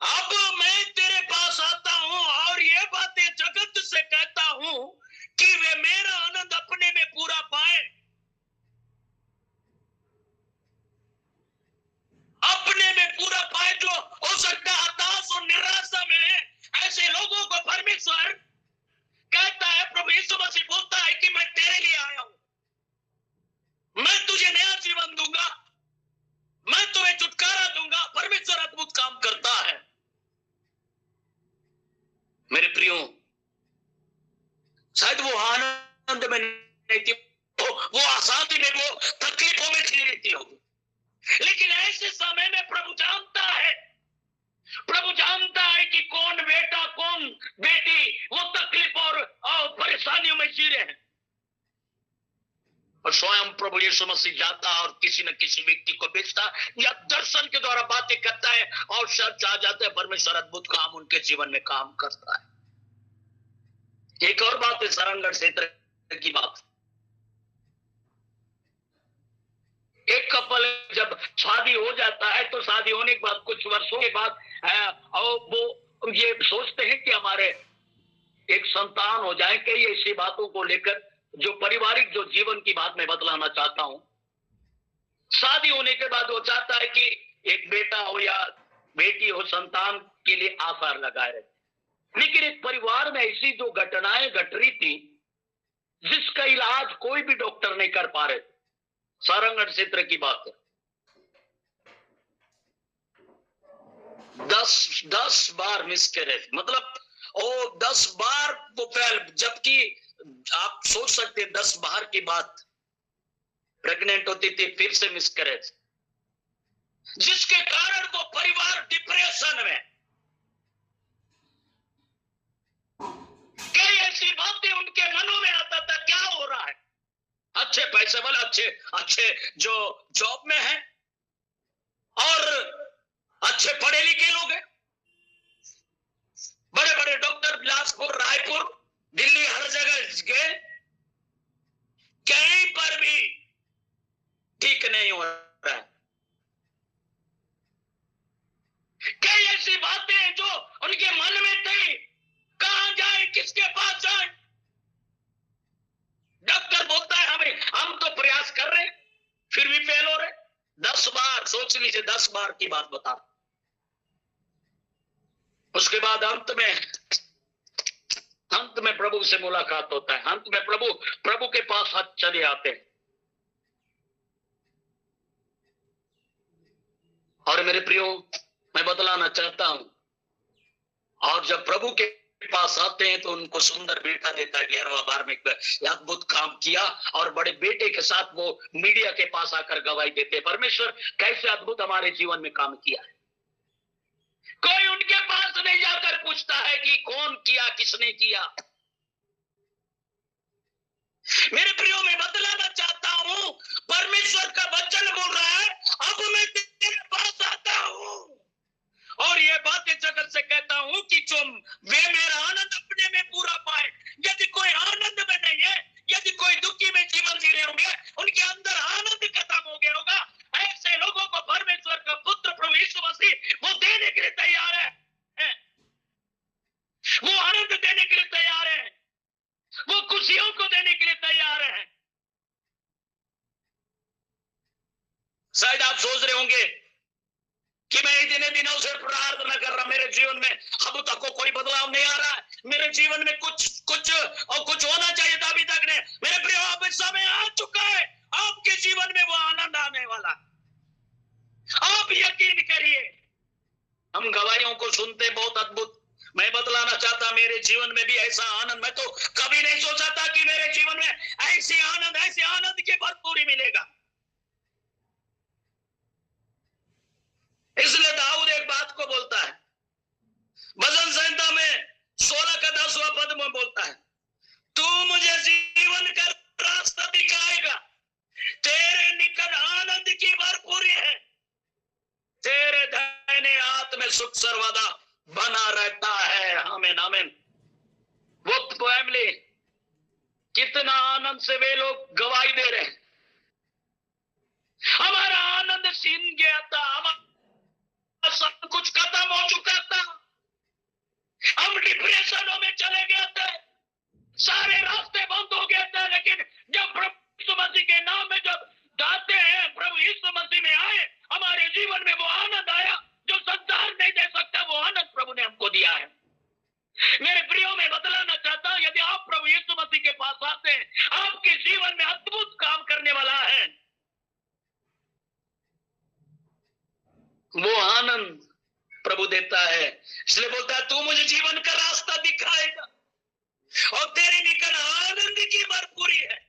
S3: अब मैं तेरे पास आता हूं और ये बातें जगत से कहता हूं कि वे मेरा आनंद अपने में पूरा पाए, अपने में पूरा पाए। जो हो सकता है हताश और निराशा में है, ऐसे लोगों को परमेश्वर कहता है, प्रभु यीशु मसीह बोलता है कि मैं तेरे लिए आया हूं, मैं तुझे नया जीवन दूंगा, मैं तुम्हें छुटकारा दूंगा। परमेश्वर अद्भुत काम करता है। मेरे प्रियो, शायद वो आनंद में नहीं थी, वो आजादी में, वो तकलीफों में जी रही होगी, लेकिन ऐसे समय में प्रभु जानता है, प्रभु जानता है कि कौन बेटा कौन बेटी वो तकलीफ और परेशानियों में जी रहे हैं। और स्वयं प्रभु यीशु मसीह जाता और किसी न किसी व्यक्ति को भेजता या दर्शन के द्वारा बातें करता है, और सब चाह जाते हैं परमेश्वर अद्भुत काम उनके जीवन में काम करता है। एक और बात है सारंगढ़ क्षेत्र की बात। एक कपल जब शादी हो जाता है तो शादी होने के बाद कुछ वर्षों के बाद और वो ये सोचते हैं कि हमारे एक संतान हो जाए। कई ऐसी बातों को लेकर जो पारिवारिक जो जीवन की बात मैं बतलाना चाहता हूं। शादी होने के बाद वो चाहता है कि एक बेटा हो या बेटी हो, संतान के लिए आसार लगाए रहे। लेकिन एक परिवार में ऐसी जो घटनाएं घट रही थी जिसका इलाज कोई भी डॉक्टर नहीं कर पा रहे। सारंगढ़ क्षेत्र की बात है। 10 बार मिसकैरेज, मतलब 10 बार वो फैल, जबकि आप सोच सकते हैं 10 बार की बात प्रेग्नेंट होती थी, फिर से मिसकैरेज, जिसके कारण वो परिवार डिप्रेशन में। कई ऐसी बातें उनके मनों में आता था, क्या हो रहा है, अच्छे पैसे वाले, अच्छे जो जॉब में है और अच्छे पढ़े लिखे लोग हैं, बड़े बड़े डॉक्टर बिलासपुर, रायपुर, दिल्ली, हर जगह गए, कहीं पर भी ठीक नहीं हो रहा है। कई ऐसी बातें जो उनके मन में थी, कहां जाए, किसके पास जाए। डॉक्टर बोलता है हम तो प्रयास कर रहे फिर भी फेल हो रहे। 10 बार, सोच लीजिए 10 बार की बात बता। उसके बाद अंत में प्रभु से मुलाकात होता है। अंत में प्रभु के पास हाथ चले आते हैं। और मेरे प्रियो, मैं बतलाना चाहता हूं, और जब प्रभु के पास आते हैं तो उनको सुंदर बेटा देता है। 11वां बार में अद्भुत काम किया, और बड़े बेटे के साथ वो मीडिया के पास आकर गवाही देते हैं, परमेश्वर कैसे अद्भुत हमारे जीवन में काम किया है। कोई उनके पास नहीं जाकर पूछता है कि कौन किया, किसने किया। मेरे प्रियो में बतलाना चाहता हूं, परमेश्वर का वचन बोल रहा है, अब मैं तेरे पास आता हूं और ये बातें जगत से कहता हूं कि जो वे मेरा आनंद अपने में पूरा पाए। यदि कोई आनंद में नहीं है, यदि कोई दुखी में जीवन जी रहे होंगे, उनके अंदर आनंद खत्म हो गया होगा, ऐसे लोगों को परमेश्वर का पुत्र प्रभु यीशु मसीह वो देने के लिए तैयार है। वो आनंद देने के लिए तैयार है, वो खुशियों को देने के लिए तैयार है। शायद आप सोच रहे होंगे कि मैं इतने दिनों से प्रार्थना कर रहा, मेरे जीवन में अब तक को कोई बदलाव नहीं आ रहा है, मेरे जीवन में कुछ होना चाहिए था अभी तक ने। मेरे प्रिय, अब समय आ चुका है, आपके जीवन में वो आनंद आने वाला। आप यकीन करिए, हम गवाहियों को सुनते बहुत अद्भुत। मैं बतलाना चाहता, मेरे जीवन में भी ऐसा आनंद, मैं तो कभी नहीं सोचा था कि मेरे जीवन में ऐसे आनंद की भरपूरी मिलेगा। इसलिए दाऊद एक बात को बोलता है, भजन संहिता में 16 का 10वां पद में बोलता है, तू मुझे जीवन का रास्ता दिखाएगा, तेरे निकट आनंद की भरपूरी है, तेरे दाहिने हाथ में सुख सर्वदा बना रहता है। आमीन आमीन। वो फैमिली, कितना आनंद से वे लोग गवाही दे रहे हैं। हमारा आनंद छीन गया था, हमारा सब कुछ खत्म हो चुका था, हम डिप्रेशनों में चले गए थे, सारे रास्ते बंद हो गए थे। लेकिन जब प्रभु यीशु मसीह के नाम में जब गाते हैं, प्रभु यीशु मसीह में आए, हमारे जीवन में वो आनंद आया जो संसार नहीं दे सकता। वो आनंद प्रभु ने हमको दिया है। मेरे प्रियो में बतलाना चाहता हूं, यदि आप प्रभु यीशु मसीह के पास आते हैं, आपके जीवन में अद्भुत काम करने वाला है। वो आनंद प्रभु देता है, इसलिए बोलता है, तू मुझे जीवन का रास्ता दिखाएगा और तेरे निकट आनंद की भरपूरी है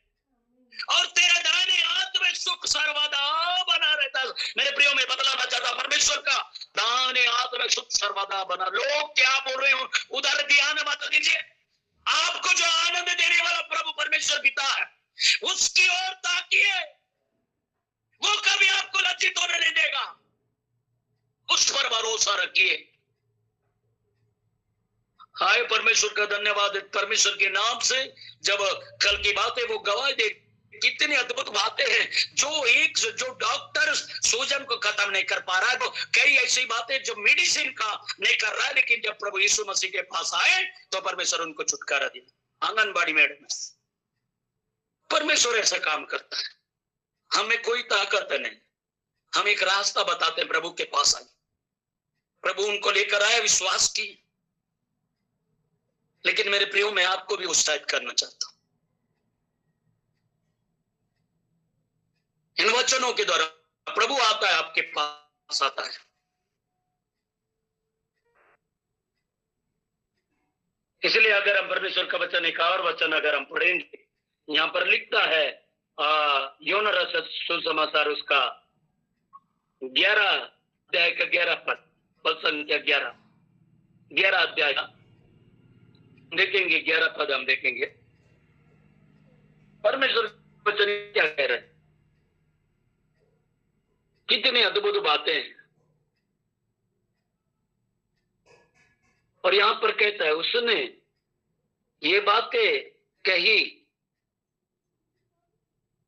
S3: और तेरे दाहिने हाथ में सुख सर्वदा बना रहता है। मेरे प्रियो में बतलाना चाहता, परमेश्वर का दाहिने हाथ में सुख सर्वदा बना। लोग क्या बोल रहे हो, उधर ध्यान मत दीजिए। आपको जो आनंद देने वाला प्रभु परमेश्वर पिता है, उसकी ओर ताकिए, वो कभी आपको लज्जित होने नहीं देगा। उस पर भरोसा रखिए। हाय परमेश्वर का धन्यवाद। परमेश्वर के नाम से जब कल की बातें वो गवाही दे, कितनी अद्भुत बातें हैं जो डॉक्टर सूजन को खत्म नहीं कर पा रहा है, वो कई ऐसी बातें जो मेडिसिन का नहीं कर रहा है, लेकिन जब प्रभु यीशु मसीह के पास आए तो परमेश्वर उनको छुटकारा दिया। आंगनबाड़ी मैडम, परमेश्वर ऐसा काम करता है। हमें कोई ताकत नहीं, हम एक रास्ता बताते हैं, प्रभु के पास आए। प्रभु उनको लेकर आए, विश्वास की। लेकिन मेरे प्रियो, मैं आपको भी उत्साहित करना चाहता हूं, इन वचनों के द्वारा प्रभु आता है, आपके पास आता है। इसलिए अगर हम परमेश्वर का वचन, एक और वचन अगर हम पढ़ेंगे, यहां पर लिखता है योना रचित सुसमाचार उसका 11 अध्याय का 11 पद संख्या 11 अध्याय देखेंगे, 11 पद हम देखेंगे। परमेश्वर वचन क्या कह रहे हैं, कितनी अद्भुत बातें हैं। और यहां पर कहता है, उसने ये बातें कही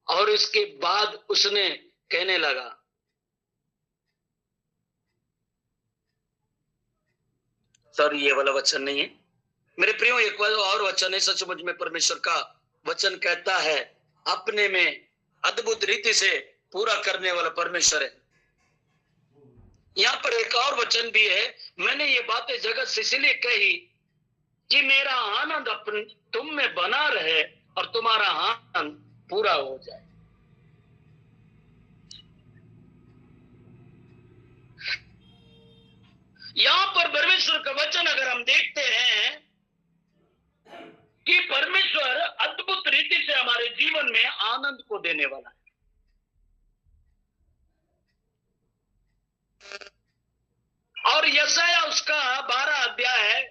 S3: और इसके बाद उसने कहने लगा। सर, ये वाला वचन नहीं है मेरे प्रियो, एक और वचन है। सचमुच में परमेश्वर का वचन कहता है, अपने में अद्भुत रीति से पूरा करने वाला परमेश्वर है। यहां पर एक और वचन भी है, मैंने ये बातें जगत से इसलिए कही कि मेरा आनंद अपने तुम में बना रहे और तुम्हारा आनंद पूरा हो जाए। यहां पर परमेश्वर का वचन अगर हम देखते हैं कि परमेश्वर अद्भुत रीति से हमारे जीवन में आनंद को देने वाला है। और यशायाह उसका 12 अध्याय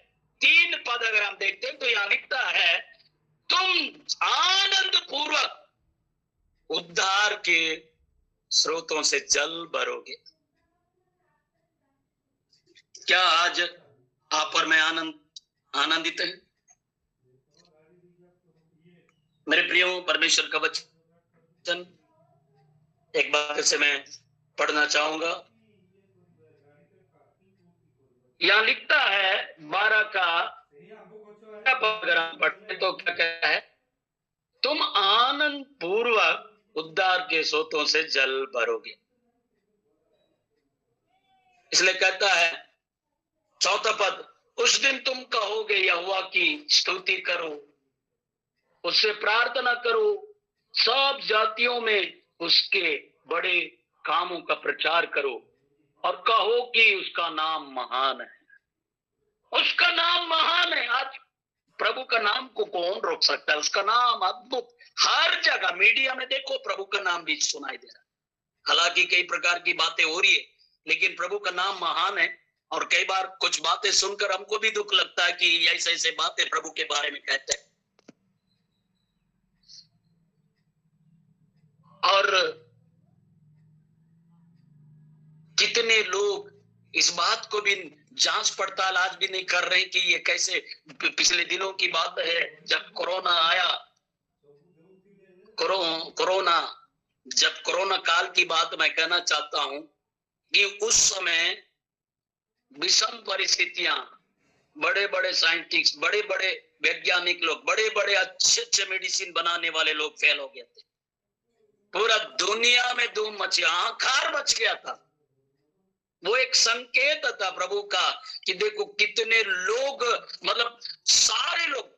S3: 3 पद अगर हम देखते हैं तो यहां लिखता है, तुम आनंद पूर्वक उद्धार के स्रोतों से जल भरोगे। क्या आज आप और मैं आनंदित हैं? मेरे प्रियो, परमेश्वर का वचन एक बार से मैं पढ़ना चाहूंगा। यहां लिखता है 12 का अगर हम पढ़ते तो क्या कहता है? तुम आनंद पूर्वक उद्धार के स्रोतों से जल भरोगे। इसलिए कहता है 4वां पद, उस दिन तुम कहोगे यहोवा की स्तुति करो, उससे प्रार्थना करो, सब जातियों में उसके बड़े कामों का प्रचार करो और कहो कि उसका नाम महान है। उसका नाम महान है। आज प्रभु का नाम को कौन रोक सकता है? उसका नाम अद्भुत, हर जगह मीडिया में देखो प्रभु का नाम भी सुनाई दे रहा है। हालांकि कई प्रकार की बातें हो रही है, लेकिन प्रभु का नाम महान है। और कई बार कुछ बातें सुनकर हमको भी दुख लगता है कि ऐसे ऐसे बातें प्रभु के बारे में कहते हैं। और कितने लोग इस बात को भी जांच पड़ताल आज भी नहीं कर रहे कि ये कैसे। पिछले दिनों की बात है जब कोरोना आया, जब कोरोना काल की बात मैं कहना चाहता हूं कि उस समय विषम परिस्थितियां, बड़े बड़े साइंटिस्ट, बड़े बड़े वैज्ञानिक लोग, बड़े बड़े अच्छे अच्छे मेडिसिन बनाने वाले लोग फेल हो गए थे। पूरा दुनिया में धूम मची, हाहाकार मच गया था। वो एक संकेत था प्रभु का कि देखो कितने लोग, मतलब सारे लोग,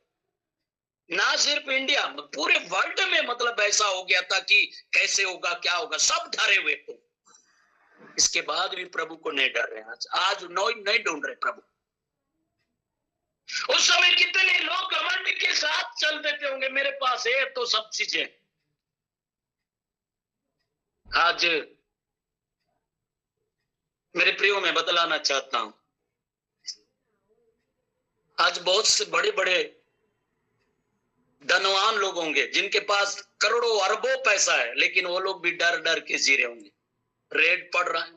S3: ना सिर्फ इंडिया, पूरे वर्ल्ड में मतलब ऐसा हो गया था कि कैसे होगा, क्या होगा, सब डरे हुए थे। इसके बाद भी प्रभु को नहीं डर रहे। आज नहीं ढूंढ रहे प्रभु। उस समय कितने लोग घमंड के साथ चल देते होंगे, मेरे पास है तो सब चीजें। आज मेरे प्रियो में बतलाना चाहता हूं, आज बहुत से बड़े बड़े धनवान लोग होंगे जिनके पास करोड़ों अरबों पैसा है, लेकिन वो लोग भी डर डर के जी रहे होंगे। रेड पड़ रहा है।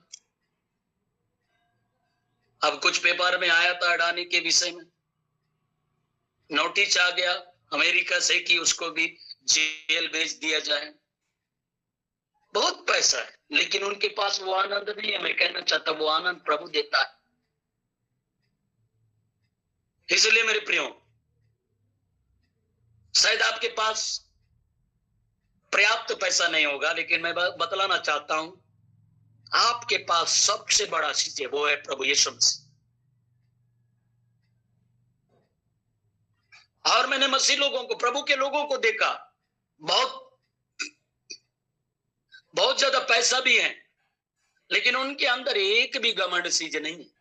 S3: अब कुछ पेपर में आया था अडानी के विषय में, नोटिस आ गया अमेरिका से कि उसको भी जेल भेज दिया जाए। बहुत पैसा है, लेकिन उनके पास वो आनंद नहीं है। मैं कहना चाहता वो आनंद प्रभु देता है। इसलिए मेरे प्रियो, शायद आपके पास पर्याप्त पैसा नहीं होगा, लेकिन मैं बतलाना चाहता हूं आपके पास सबसे बड़ा चीज है, वो है प्रभु यीशु मसीह। और मैंने मसीह लोगों को, प्रभु के लोगों को देखा, बहुत ज्यादा पैसा भी है, लेकिन उनके अंदर एक भी घमंड चीज नहीं है।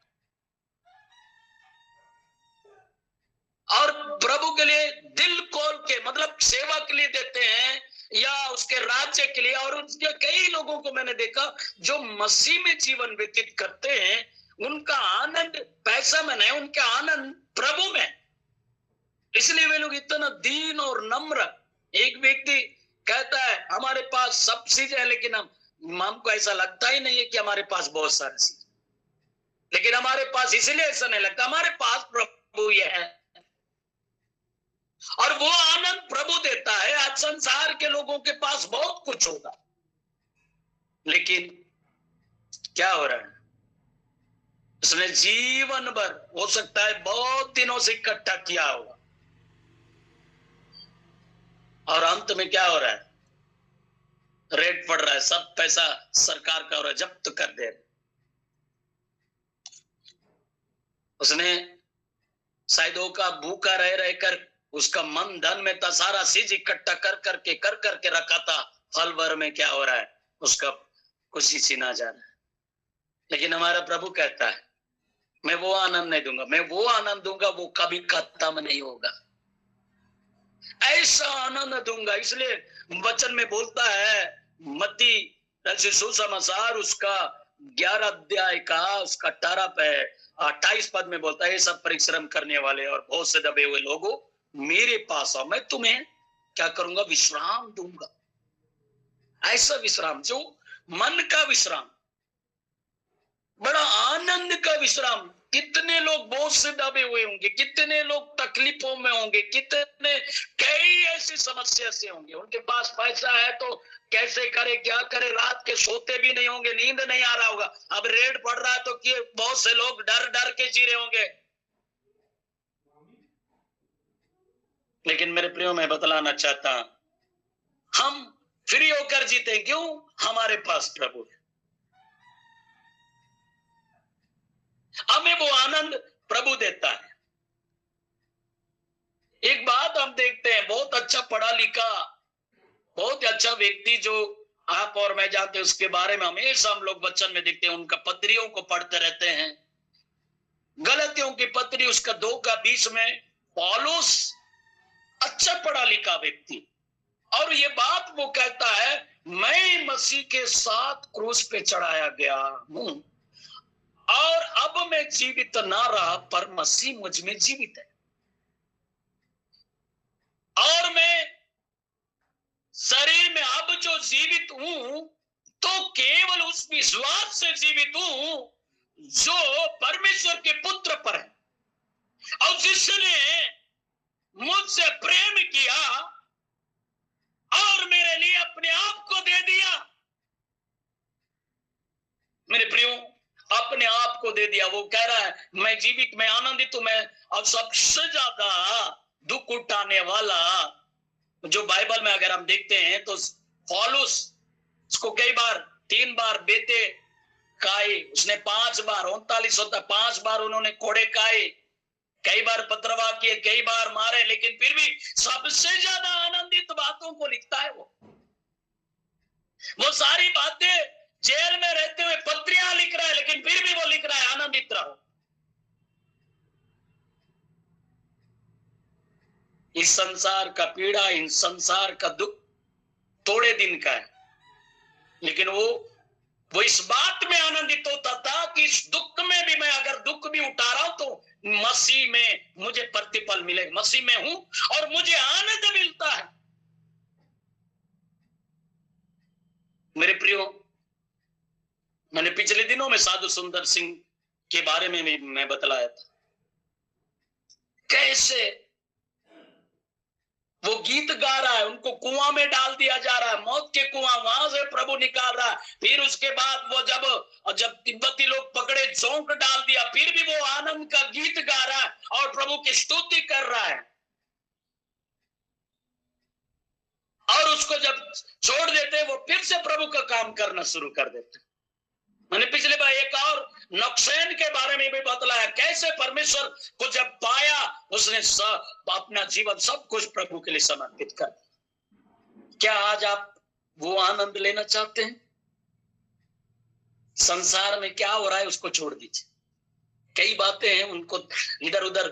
S3: और प्रभु के लिए दिल खोल के, मतलब सेवा के लिए देते हैं या उसके राज्य के लिए। और उसके कई लोगों को मैंने देखा जो मसीह में जीवन व्यतीत करते हैं, उनका आनंद पैसा में नहीं, उनका आनंद प्रभु में। इसलिए वे लोग इतना दीन और नम्र। एक व्यक्ति कहता है हमारे पास सब चीज है, लेकिन हमको ऐसा लगता ही नहीं है कि हमारे पास बहुत सारी चीज, लेकिन हमारे पास इसलिए ऐसा नहीं लगता, हमारे पास प्रभु ये है। और वो आनंद प्रभु देता है। आज संसार के लोगों के पास बहुत कुछ होगा, लेकिन क्या हो रहा है? उसने जीवन भर, हो सकता है बहुत दिनों से इकट्ठा किया होगा, और अंत में क्या हो रहा है? रेट पड़ रहा है, सब पैसा सरकार का हो रहा है, जब्त कर दे रहे। उसने शायद का भूखा रह रहकर उसका मन धन में था, सारा चीज इकट्ठा कर करके रखा था। फल भर में क्या हो रहा है? उसका खुशी छीना जा रहा है। लेकिन हमारा प्रभु कहता है मैं वो आनंद नहीं दूंगा, मैं वो आनंद दूंगा वो कभी खत्म नहीं होगा, ऐसा आनंद दूंगा। इसलिए वचन में बोलता है मत्ती सुसमाचार उसका 11 अध्याय का उसका 18 पे 28 पद में बोलता है, ये सब परिश्रम करने वाले और बहुत से दबे हुए लोगों मेरे पास आओ, मैं तुम्हें क्या करूंगा, विश्राम दूंगा। ऐसा विश्राम जो मन का विश्राम, बड़ा आनंद का विश्राम। कितने लोग बोझ से दबे हुए होंगे, कितने लोग तकलीफों में होंगे, कितने कई ऐसी समस्या से होंगे। उनके पास पैसा है तो कैसे करे, क्या करे, रात के सोते भी नहीं होंगे, नींद नहीं आ रहा होगा। अब रेड पड़ रहा है तो बहुत से लोग डर डर के जी रहे होंगे। लेकिन मेरे प्रियो, मैं बतलाना चाहता हूं, हम फ्री होकर जीते। क्यों? हमारे पास प्रभु है। हमें वो आनंद प्रभु देता है। एक बात हम देखते हैं, बहुत अच्छा पढ़ा लिखा, बहुत अच्छा व्यक्ति जो आप और मैं जानते हैं, उसके बारे में हमेशा हम लोग वचन में देखते हैं, उनका पत्रियों को पढ़ते रहते हैं। गलतियों की पत्री उसका 2:20 में पौलुस अच्छा पढ़ा लिखा व्यक्ति, और ये बात वो कहता है, मैं मसीह के साथ क्रूस पे चढ़ाया गया हूं और अब मैं जीवित ना रहा, पर मसीह मुझ में जीवित है। और मैं शरीर में अब जो जीवित हूं तो केवल उस विश्वास से जीवित हूं जो परमेश्वर के पुत्र पर है, और जिसने मुझसे प्रेम किया और मेरे लिए अपने आप को दे दिया। मेरे प्रियो, अपने आप को दे दिया। वो कह रहा है, मैं जीवित, मैं आनंदित हूं, मैं। और सबसे ज्यादा दुख उठाने वाला जो बाइबल में अगर हम देखते हैं तो पौलुस, उसको कई बार 3 बार बेटे खाए, उसने 5 बार 39 होता 5 बार उन्होंने कोड़े खाए, कई बार पथरवाह किए, कई बार मारे, लेकिन फिर भी सबसे ज्यादा आनंदित बातों को लिखता है। वो सारी बातें जेल में रहते हुए पत्रियां लिख रहा है, लेकिन फिर भी वो लिख रहा है, आनंदित रहो। इस संसार का पीड़ा, इस संसार का दुख थोड़े दिन का है, लेकिन वो इस बात में आनंदित होता था कि इस दुख में भी, मैं अगर दुख भी उठा रहा हूं तो मसीह में मुझे प्रतिफल मिलेगा, मसीह में हूं और मुझे आनंद मिलता है। मेरे प्रियो, मैंने पिछले दिनों में साधु सुंदर सिंह के बारे में भी मैं बतलाया था, कैसे वो गीत गा रहा है, उनको कुआं में डाल दिया जा रहा है, मौत के कुआं, वहां से प्रभु निकाल रहा है। फिर उसके बाद वो जब तिब्बती लोग पकड़े, झोंक डाल दिया, फिर भी वो आनंद का गीत गा रहा है और प्रभु की स्तुति कर रहा है। और उसको जब छोड़ देते, वो फिर से प्रभु का काम करना शुरू कर देते। मैंने पिछले बार एक और नक्सेन के बारे में भी बतलाया, कैसे परमेश्वर को जब पाया उसने अपना जीवन सब कुछ प्रभु के लिए समर्पित कर दिया। क्या आज आप वो आनंद लेना चाहते हैं? संसार में क्या हो रहा है उसको छोड़ दीजिए, कई बातें हैं उनको इधर उधर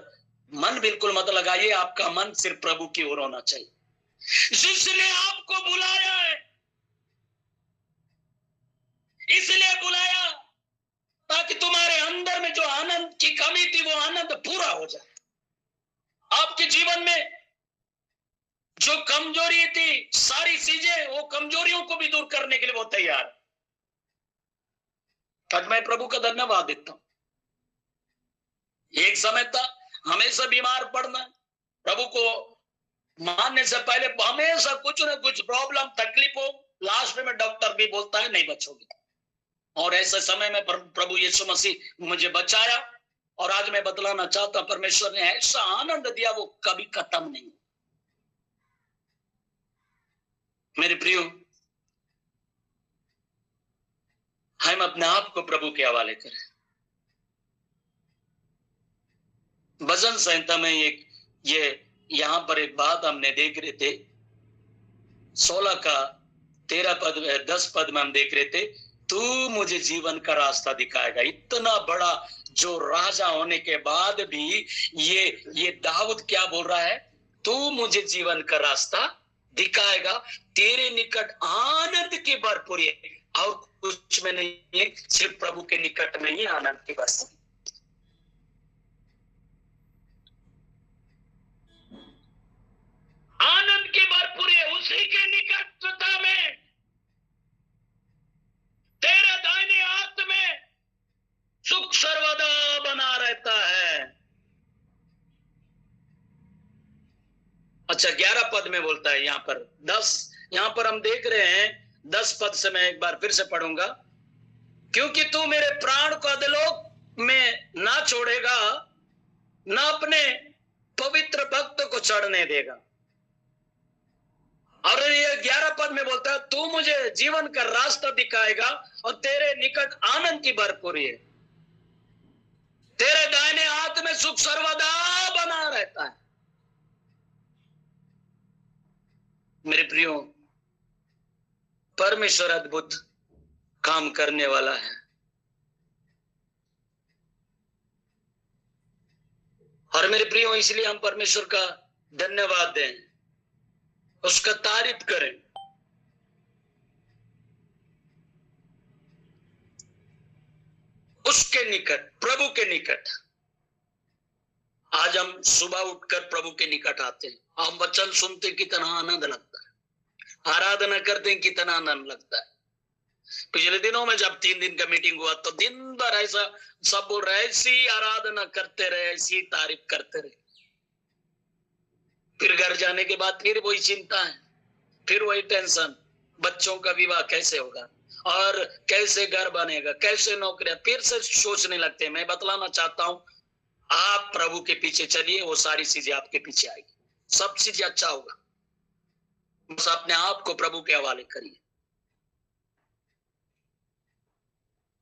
S3: मन बिल्कुल मत लगाइए। आपका मन सिर्फ प्रभु की ओर होना चाहिए, जिसने आपको बुलाया है, इसलिए बुलाया ताकि तुम्हारे अंदर में जो आनंद की कमी थी वो आनंद पूरा हो जाए। आपके जीवन में जो कमजोरी थी, सारी चीजें, वो कमजोरियों को भी दूर करने के लिए वो तैयार है। आज मैं प्रभु का धन्यवाद देता हूं। एक समय था हमेशा बीमार पड़ना, प्रभु को मानने से पहले हमेशा कुछ ना कुछ प्रॉब्लम, तकलीफ हो, लास्ट में डॉक्टर भी बोलता है नहीं बचोगे। और ऐसे समय में प्रभु यीशु मसीह मुझे बचाया, और आज मैं बतलाना चाहता हूं, परमेश्वर ने ऐसा आनंद दिया वो कभी खत्म नहीं। मेरे प्रियो, हम अपने आप को प्रभु के हवाले करें। भजन संहिता में ये यहां पर एक बात हमने देख रहे थे, 16 का 13 पद 10 पद में हम देख रहे थे, तू मुझे जीवन का रास्ता दिखाएगा। इतना बड़ा जो राजा होने के बाद भी ये दाऊद क्या बोल रहा है, तू मुझे जीवन का रास्ता दिखाएगा, तेरे निकट आनंद की भरपूरी है, और कुछ में नहीं है, सिर्फ प्रभु के निकट में ही आनंद की भरपूरी। आनंद की भरपूरी है। उसी के निकटता में तेरे दाहिने हाथ में सुख सर्वदा बना रहता है। अच्छा, 11 पद में बोलता है यहां पर 10, यहां पर हम देख रहे हैं 10 पद से मैं एक बार फिर से पढ़ूंगा। क्योंकि तू मेरे प्राण को अधोलोक में ना छोड़ेगा, ना अपने पवित्र भक्त को चढ़ने देगा। और ये 11 पद में बोलता है तू मुझे जीवन का रास्ता दिखाएगा और तेरे निकट आनंद की भरपूरी है। तेरे दाहिने हाथ में सुख सर्वदा बना रहता है। मेरे प्रियो, परमेश्वर अद्भुत काम करने वाला है। और मेरे प्रियो, इसलिए हम परमेश्वर का धन्यवाद दें, उसका तारीफ करें। उसके निकट, प्रभु के निकट। आज हम सुबह उठकर प्रभु के निकट आते हैं, हम वचन सुनते कितना आनंद लगता है, आराधना करते हैं कितना आनंद लगता है। पिछले दिनों में जब 3 दिन का मीटिंग हुआ तो दिन भर ऐसा सब बोल रहे, ऐसी आराधना करते रहे, ऐसी तारीफ करते रहे। फिर घर जाने के बाद फिर वही चिंता है, फिर वही टेंशन, बच्चों का विवाह कैसे होगा और कैसे घर बनेगा, कैसे नौकरियां, फिर से सोचने लगते हैं। मैं बतलाना चाहता हूं, आप प्रभु के पीछे चलिए, वो सारी चीजें आपके पीछे आएगी, सब चीजें अच्छा होगा। बस अपने आप को प्रभु के हवाले करिए।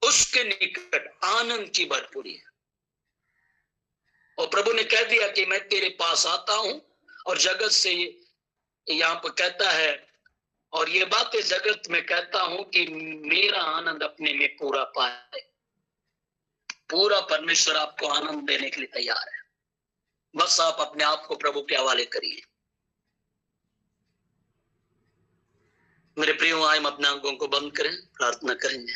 S3: उसके निकट आनंद की भरपूरी है। और प्रभु ने कह दिया कि मैं तेरे पास आता हूं और जगत से, यहां पर कहता है, और ये बातें जगत में कहता हूं कि मेरा आनंद अपने में पूरा पाए। पूरा परमेश्वर आपको आनंद देने के लिए तैयार है। बस आप अपने आप को प्रभु के हवाले करिए। मेरे प्रियो, आए हम अपने आंखों को बंद करें, प्रार्थना करेंगे।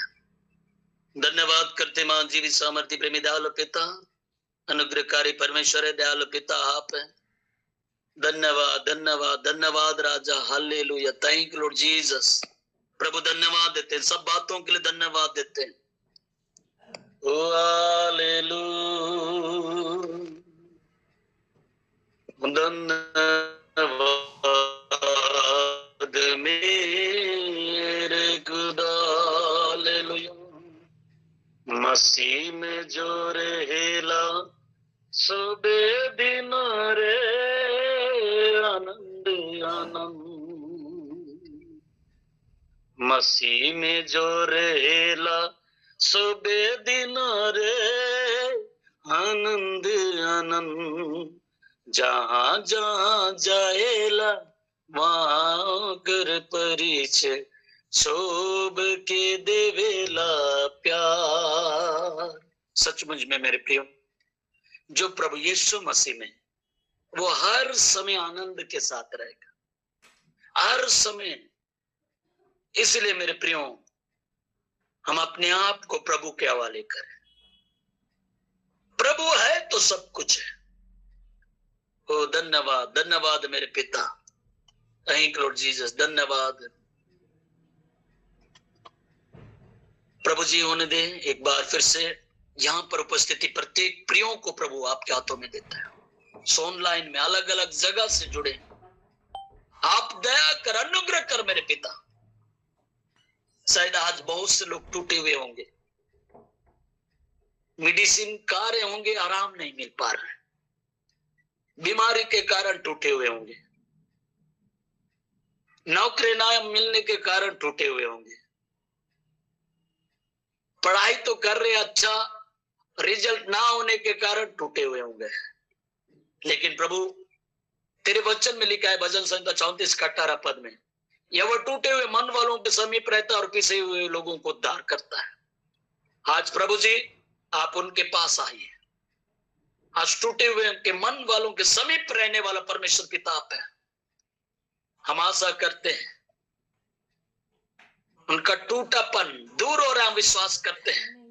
S3: धन्यवाद करते मान जीवित सामर्थ्य प्रेमी दयालु पिता, अनुग्रहकारी परमेश्वर है, दयालु पिता आप है। धन्यवाद धन्यवाद धन्यवाद राजा, hallelujah, thank you Lord Jesus. प्रभु धन्यवाद देते हैं, सब बातों के लिए धन्यवाद देते हैं। ओ हालेलुया, धन्यवाद मेरे खुदा, हालेलुया। मसीह में जो रहेला सुबह दिन रे, आनंद आनंद। मसीह में जो रहेला सुबह दिन रे, आनंद आनंद। जहां जहां जाएला वहां कर परिचय, शोभ के देवेला प्यार। सचमुच में मेरे प्रियो, जो प्रभु यीशु मसीह में, वो हर समय आनंद के साथ रहेगा, हर समय। इसलिए मेरे प्रियो, हम अपने आप को प्रभु के हवाले करें। प्रभु है तो सब कुछ है। ओ धन्यवाद धन्यवाद मेरे पिता, थैंक लॉर्ड जीसस, धन्यवाद। प्रभु जी होने दे। एक बार फिर से यहाँ पर उपस्थिति प्रत्येक प्रियों को प्रभु आपके हाथों में देता है। सोन लाइन में अलग अलग जगह से जुड़े, आप दया कर, अनुग्रह कर मेरे पिता। शायद आज बहुत से लोग टूटे हुए होंगे, मेडिसिन कार्य होंगे, आराम नहीं मिल पा रहा है, बीमारी के कारण टूटे हुए होंगे, नौकरी ना मिलने के कारण टूटे हुए होंगे, पढ़ाई तो कर रहे, अच्छा रिजल्ट ना होने के कारण टूटे हुए होंगे। लेकिन प्रभु, तेरे वचन में लिखा है भजन संहिता 34 का 18 पद में, यह वो टूटे हुए मन वालों के समीप रहता है और पिसे हुए लोगों को उद्धार करता है। आज प्रभु जी आप उनके पास आइए। आज टूटे हुए के मन वालों के समीप रहने वाला परमेश्वर पिता आप है। हम आशा करते हैं उनका टूटापन दूर हो रहा, हम विश्वास करते हैं।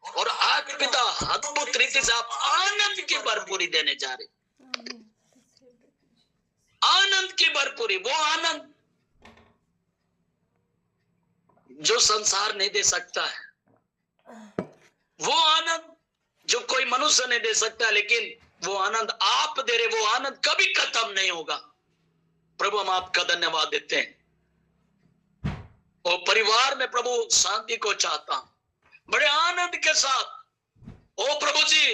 S3: और आज पिता अद्भुत रीति से आप आनंद की भरपूरी देने जा रहे, आनंद की भरपूरी, वो आनंद जो संसार नहीं दे सकता है, वो आनंद जो कोई मनुष्य नहीं दे सकता, लेकिन वो आनंद आप दे रहे, वो आनंद कभी खत्म नहीं होगा। प्रभु हम आपका धन्यवाद देते हैं। और परिवार में प्रभु शांति को चाहता हूं बड़े आनंद के साथ। ओ प्रभु जी,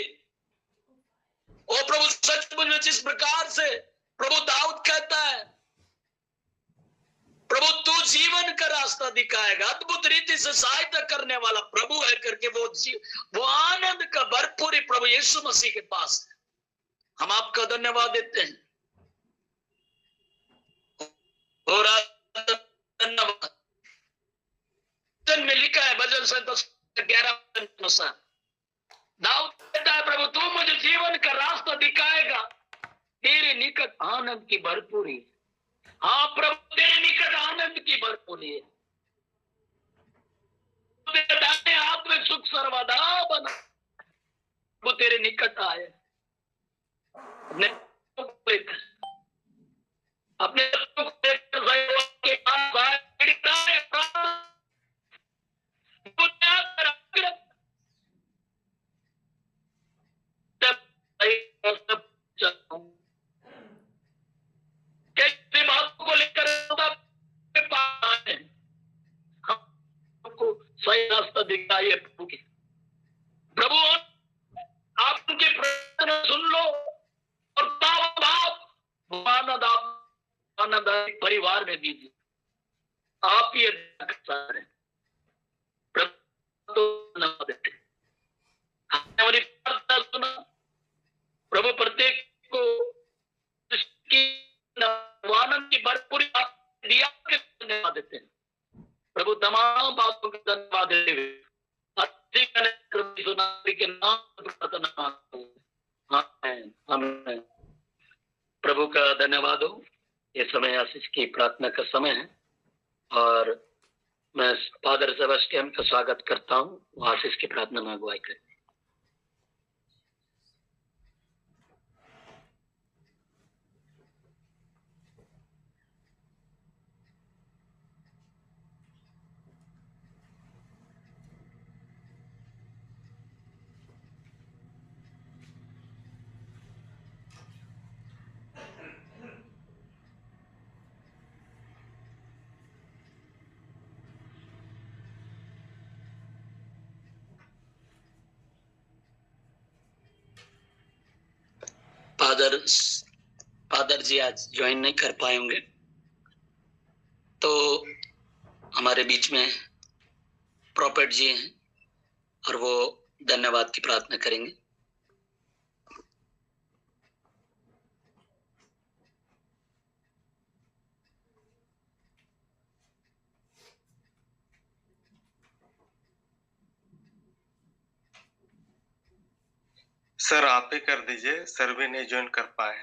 S3: ओ प्रभु सचमुच में जिस प्रकार से प्रभु दाऊद कहता है, प्रभु तू जीवन का रास्ता दिखाएगा, अद्भुत रीति से सहायता करने वाला प्रभु है करके वो आनंद का भरपूरी प्रभु यीशु मसीह के पास है। हम आपका धन्यवाद देते हैं और धन्यवाद में लिखा है भजन 11 अनुसार, दाऊद कहता है प्रभु तू मुझे जीवन का रास्ता दिखाएगा, तेरे निकट आनंद की भरपूरी। हाँ प्रभु तेरे निकट आनंद की भरपूरी है, तेरे दाहिने हाथ में सुख सर्वदा बना। वो तेरे निकट आए, अपने के पास आए, कैसे बातों को लेकर हमको सही रास्ता दिखाइए प्रभु की। प्रभु आप उनके प्रार्थना सुन लो और आनंद आप आनंद परिवार में दीजिए। आप ये प्रभु देते हमारी प्रार्थना सुना प्रभु, प्रत्येक को आनंद की भरपूरी दिया के धन्यवाद देते हैं प्रभु। तमाम बातों के धन्यवाद देते हुए के नाम प्रार्थना हमें प्रभु का धन्यवाद हो। ये समय आशीष की प्रार्थना का समय है और मैं फादर सेबेस्टियन का स्वागत करता हूँ, वो आशीष की प्रार्थना में अगुवाई करें। फादर जी आज ज्वाइन नहीं कर पाए होंगे, तो हमारे बीच में प्रॉफेट जी हैं और वो धन्यवाद की प्रार्थना करेंगे।
S4: सर आप ही कर दीजिए, सर भी नहीं ज्वाइन कर पाए।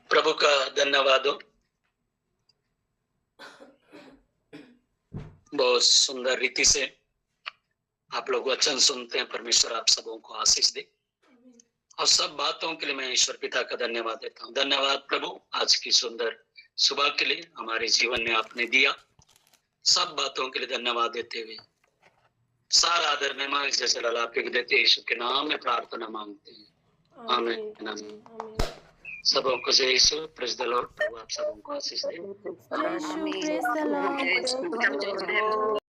S3: प्रभु का धन्यवाद हो। बहुत सुंदर रीति से आप लोग वचन सुनते हैं। परमेश्वर आप सबों को आशीष दे और सब बातों के लिए मैं ईश्वर पिता का धन्यवाद देता हूँ। धन्यवाद प्रभु आज की सुंदर सुबह के लिए, हमारे जीवन में आपने दिया। सब बातों के लिए धन्यवाद देते हुए सारा आदर महिमा जैसे आप देते यीशु के नाम में प्रार्थना मांगते हैं, आमीन आमीन। सबों को जय यीशु, प्रेज़ द लॉर्ड। प्रभु आप सबों को आशीष दे।
S5: जय यीशु, प्रेज़ द लॉर्ड।